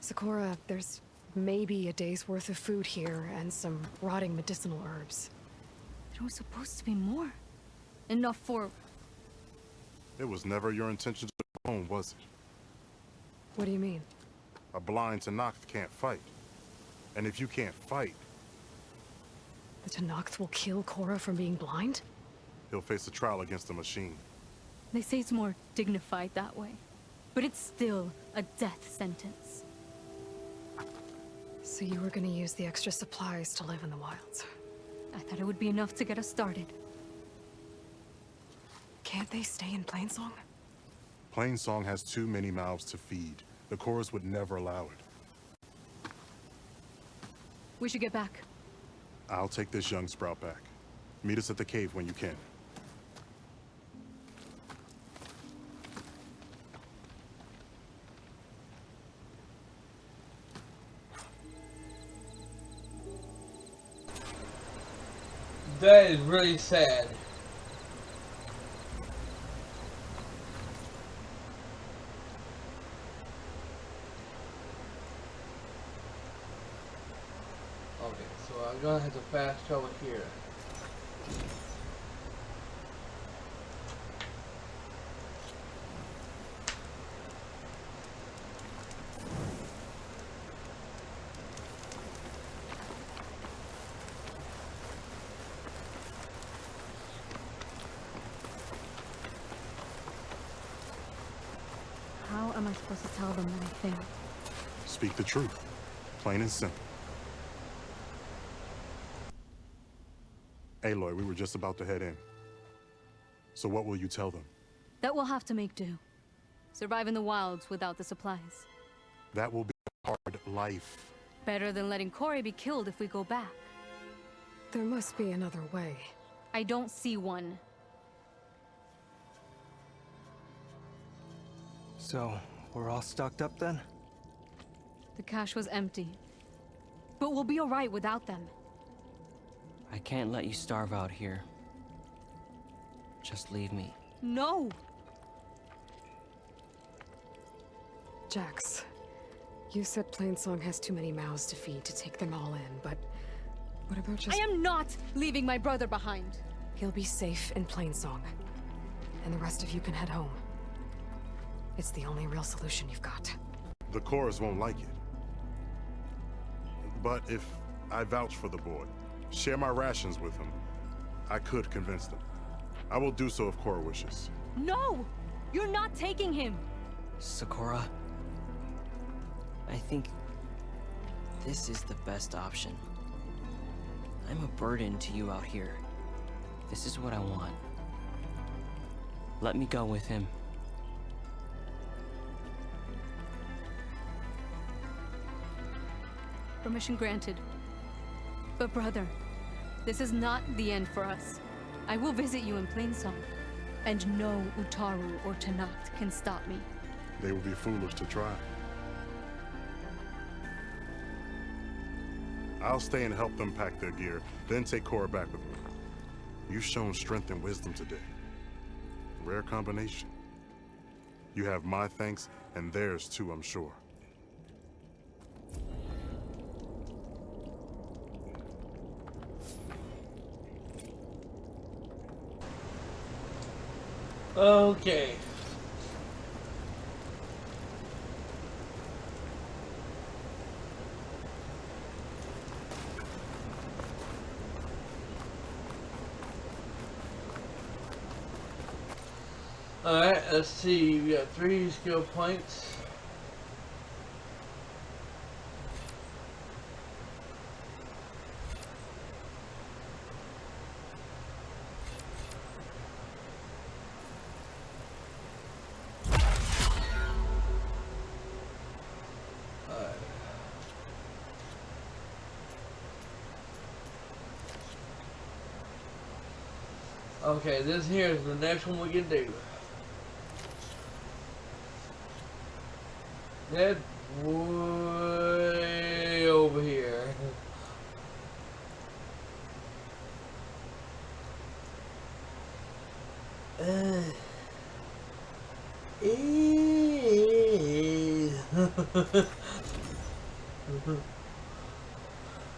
Sakura, there's maybe a day's worth of food here and some rotting medicinal herbs. There was supposed to be more. Enough for... It was never your intention to go home, was it? What do you mean? A blind Tenakth can't fight. And if you can't fight, The Tenakth will kill Korra from being blind? he'll face a trial against the machine. They say it's more dignified that way. But it's still a death sentence. So you were gonna use the extra supplies to live in the wilds? I thought it would be enough to get us started. Can't they stay in Plainsong? Plainsong has too many mouths to feed. The chorus would never allow it. We should get back. I'll take this young sprout back. Meet us at the cave when you can. That is really sad. Okay, so I'm gonna have to fast travel here. How am I supposed to tell them what I think? Speak the truth. Plain and simple. Aloy, we were just about to head in. So what will you tell them? That we'll have to make do. Survive in the wilds without the supplies. That will be a hard life. Better than letting Corey be killed if we go back. There must be another way. I don't see one. So, we're all stocked up then? The cache was empty. But we'll be alright without them. I can't let you starve out here. Just leave me. No! Jax, you said Plainsong has too many mouths to feed to take them all in, but what about just... I am not leaving my brother behind! He'll be safe in Plainsong, and the rest of you can head home. It's the only real solution you've got. The chorus won't like it. But if I vouch for the boy, share my rations with him, I could convince them. I will do so if Korra wishes. No! You're not taking him! Sakura? I think this is the best option. I'm a burden to you out here. This is what I want. Let me go with him. Permission granted. But brother, this is not the end for us. I will visit you in Plainsong, and no Utaru or Tanakh can stop me. They would be foolish to try. I'll stay and help them pack their gear, then take Cora back with me. You've shown strength and wisdom today. Rare combination. You have my thanks, and theirs too, I'm sure. Okay. Alright, let's see. We got 3 skill points. Okay, this here is the next one we can do. That's way over here.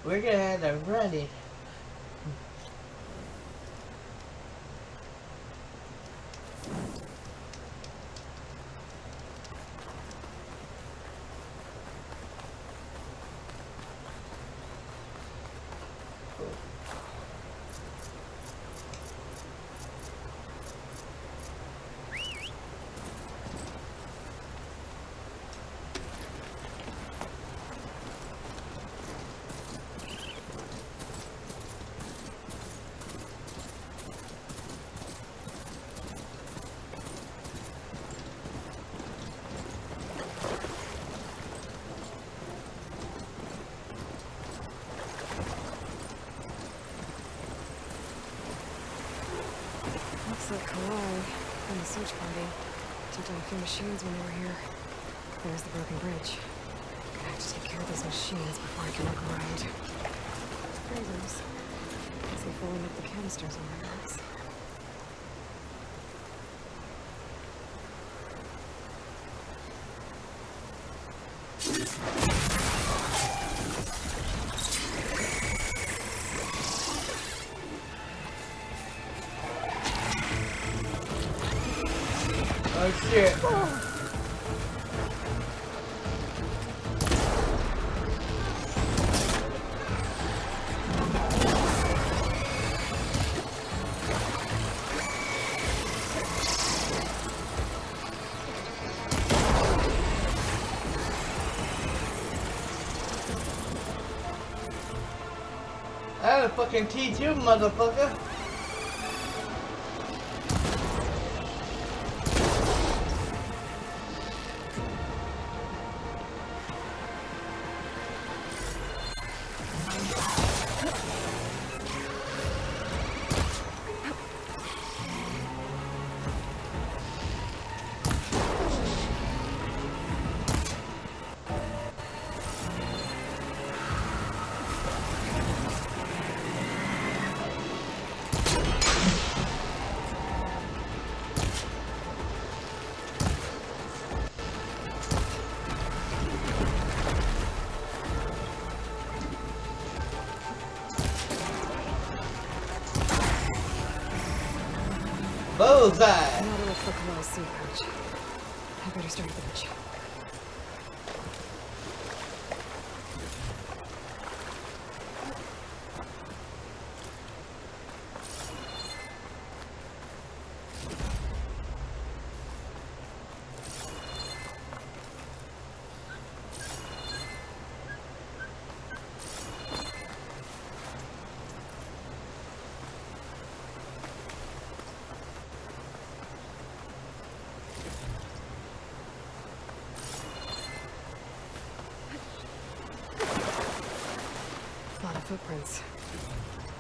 We're gonna have to run it. Looks like Kalai and the search party took down a few machines when they were here. There's the broken bridge. Gonna have to take care of those machines before I can look around. Grazers. Guess they're filling up the canisters on my rocks. Oh shit. I'll fucking teach you, motherfucker. Bullseye! Now to look for Kalai's seed pouch. I better start at the bridge. footprints.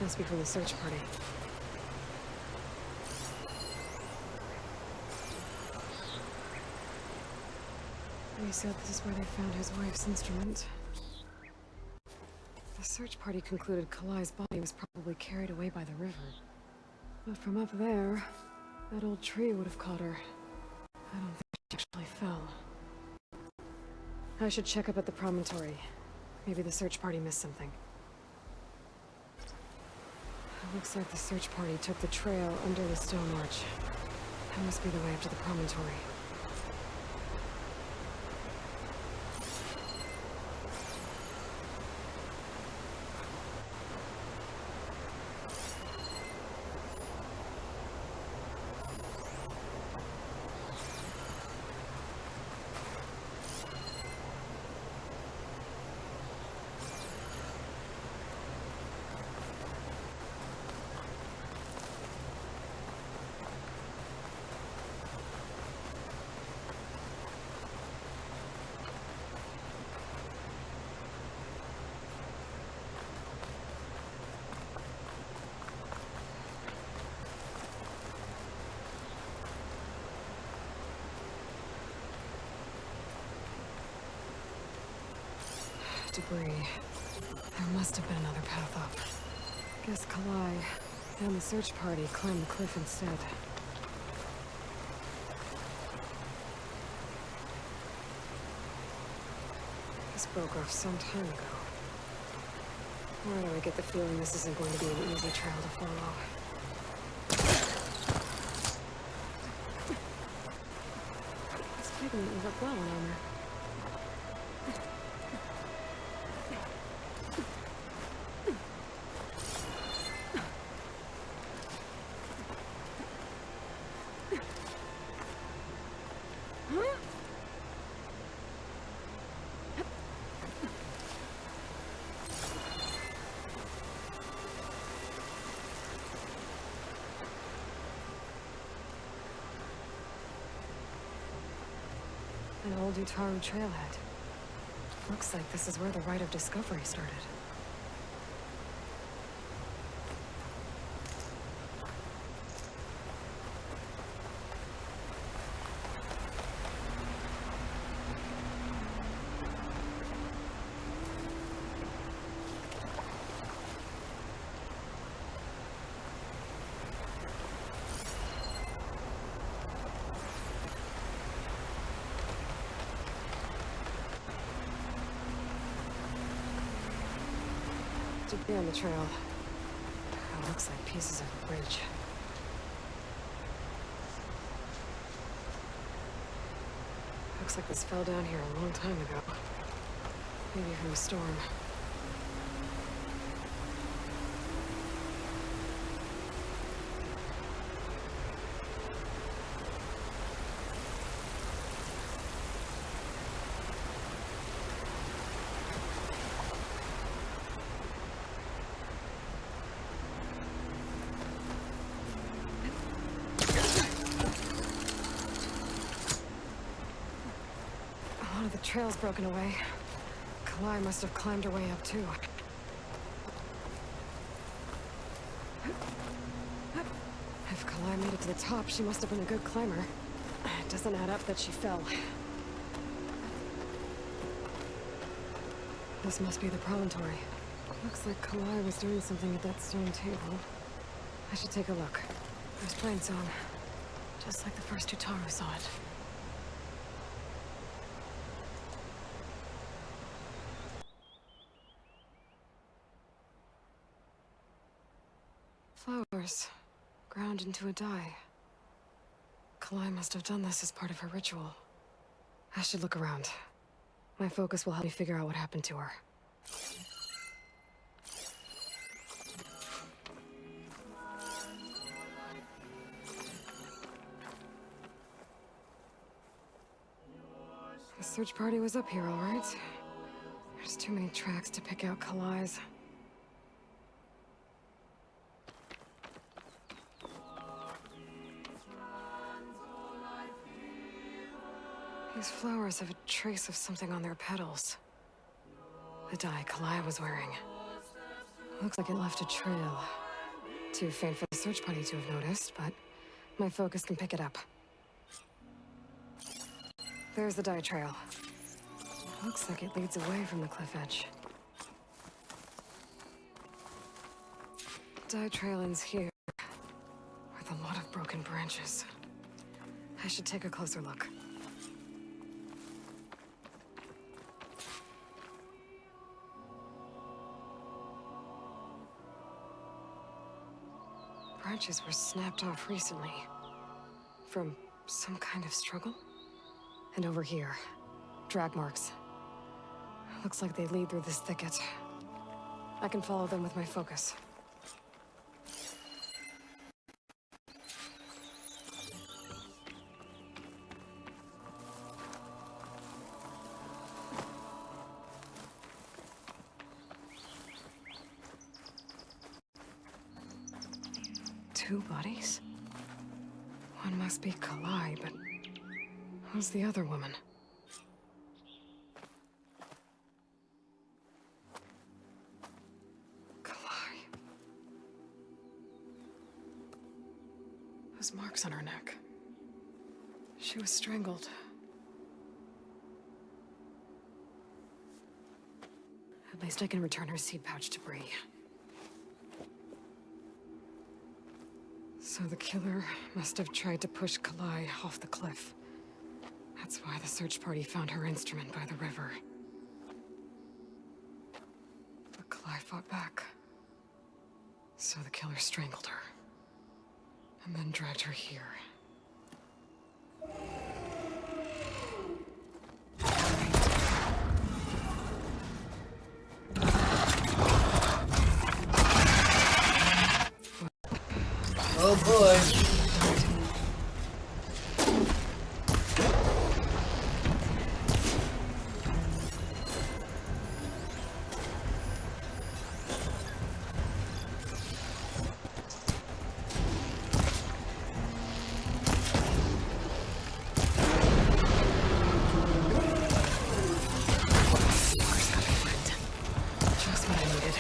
Must be from the search party. He said this is where they found his wife's instrument. The search party concluded Kalai's body was probably carried away by the river. But from up there, that old tree would have caught her. I don't think she actually fell. I should check up at the promontory. Maybe the search party missed something. It looks like the search party took the trail under the stone arch. That must be the way up to the promontory. Debris. There must have been another path up. Guess Kalai and the search party climbed the cliff instead. This broke off some time ago. Why do I get the feeling this isn't going to be an easy trail to follow? This kid didn't look well in armor. An old Utaru trailhead. Looks like this is where the Rite of Discovery started. Debris on the trail. It looks like pieces of a bridge. Looks like this fell down here a long time ago. Maybe from a storm. The trail's broken away. Kalai must have climbed her way up, too. If Kalai made it to the top, she must have been a good climber. It doesn't add up that she fell. This must be the promontory. Looks like Kalai was doing something at that stone table. I should take a look. There's plain song. Just like the first Utaru saw it. Flowers, ground into a dye. Kalai must have done this as part of her ritual. I should look around. My focus will help me figure out what happened to her. The search party was up here, all right. There's too many tracks to pick out Kalai's. These flowers have a trace of something on their petals. The dye Kalai was wearing. Looks like it left a trail. Too faint for the search party to have noticed, but my focus can pick it up. There's the dye trail. Looks like it leads away from the cliff edge. Dye trail ends here, with a lot of broken branches. I should take a closer look. Branches were snapped off recently. From some kind of struggle? And over here, drag marks. Looks like they lead through this thicket. I can follow them with my focus. Two bodies? One must be Kalai, but who's the other woman? Kalai. Those marks on her neck. She was strangled. At least I can return her seed pouch to Bree. So the killer must have tried to push Kalai off the cliff. That's why the search party found her instrument by the river. But Kalai fought back. So the killer strangled her. And then dragged her here. Oh boy. Just what I needed.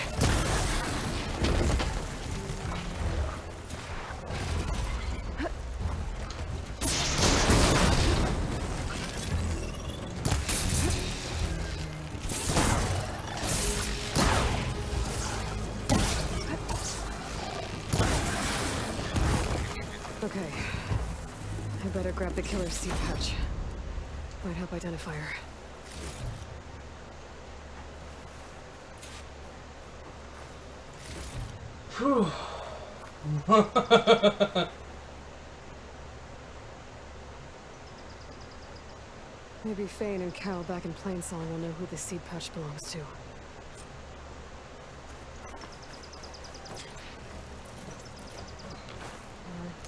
Okay. I better grab the killer's seed pouch. Might help identify her. Whew. Maybe Fane and Cal back in Plainsong will know who the seed pouch belongs to.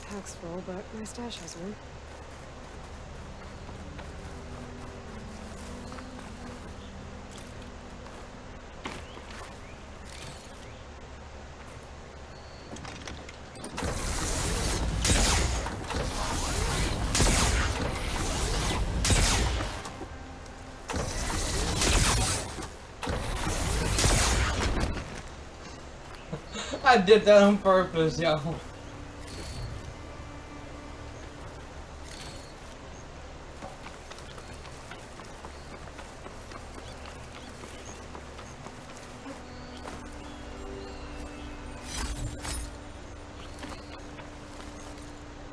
Pack's full, but my stash has room. I did that on purpose, y'all.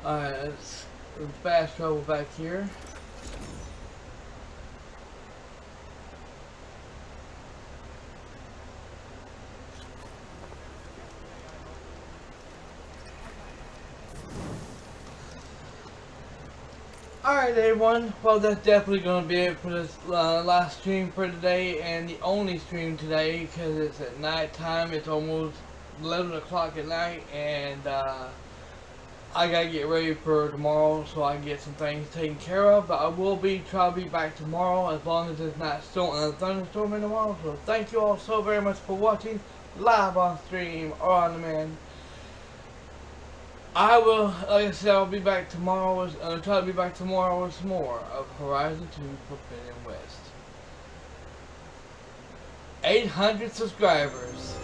Alright, let's fast travel back here. Alright everyone, well that's definitely going to be it for this last stream for today, and the only stream today because it's at night time. It's almost 11 o'clock at night, and I gotta get ready for tomorrow so I can get some things taken care of. But I will try to be back tomorrow as long as it's not a thunderstorm in tomorrow. So thank you all so very much for watching live on stream or on demand. I will, like I said, I'll be back tomorrow. I'll try to be back tomorrow with some more of Horizon 2 Forbidden West. 800 subscribers.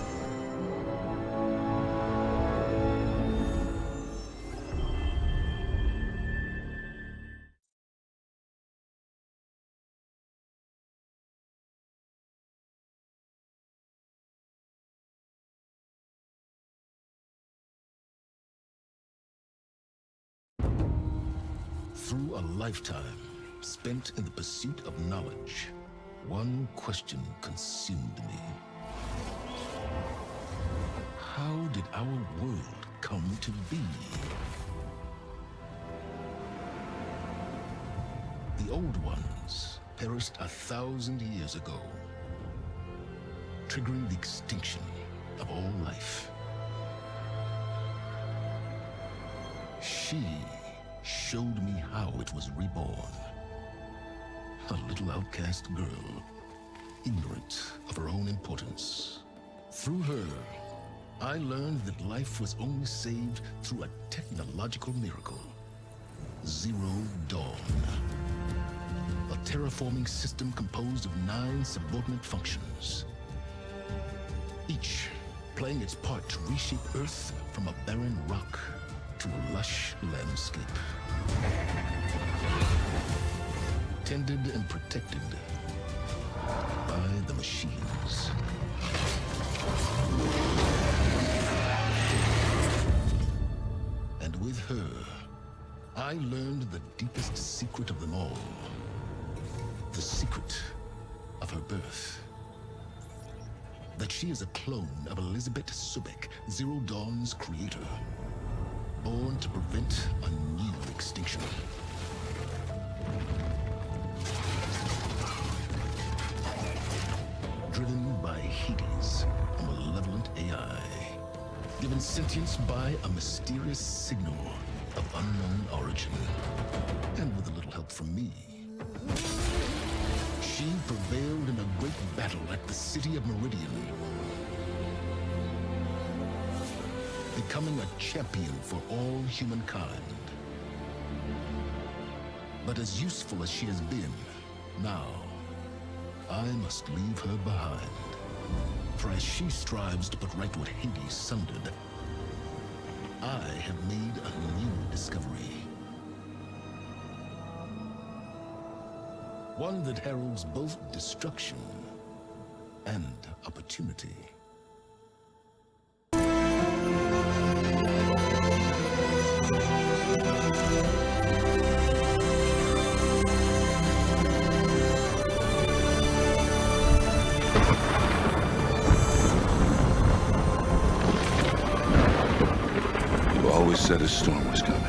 Through a lifetime spent in the pursuit of knowledge, one question consumed me. How did our world come to be? The old ones perished 1,000 years ago, triggering the extinction of all life. She showed me how it was reborn. A little outcast girl, ignorant of her own importance. Through her, I learned that life was only saved through a technological miracle. Zero Dawn. A terraforming system composed of 9 subordinate functions, each playing its part to reshape Earth from a barren rock to a lush landscape. Tended and protected by the machines. And with her, I learned the deepest secret of them all. The secret of her birth. That she is a clone of Elizabeth Subek, Zero Dawn's creator. Born to prevent a new extinction. Driven by Hades, a malevolent AI. Given sentience by a mysterious signal of unknown origin. And with a little help from me. She prevailed in a great battle at the city of Meridian. Becoming a champion for all humankind. But as useful as she has been, now, I must leave her behind. For as she strives to put right what Hades sundered, I have made a new discovery. One that heralds both destruction and opportunity. You always said a storm was coming.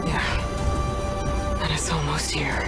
Yeah. And it's almost here.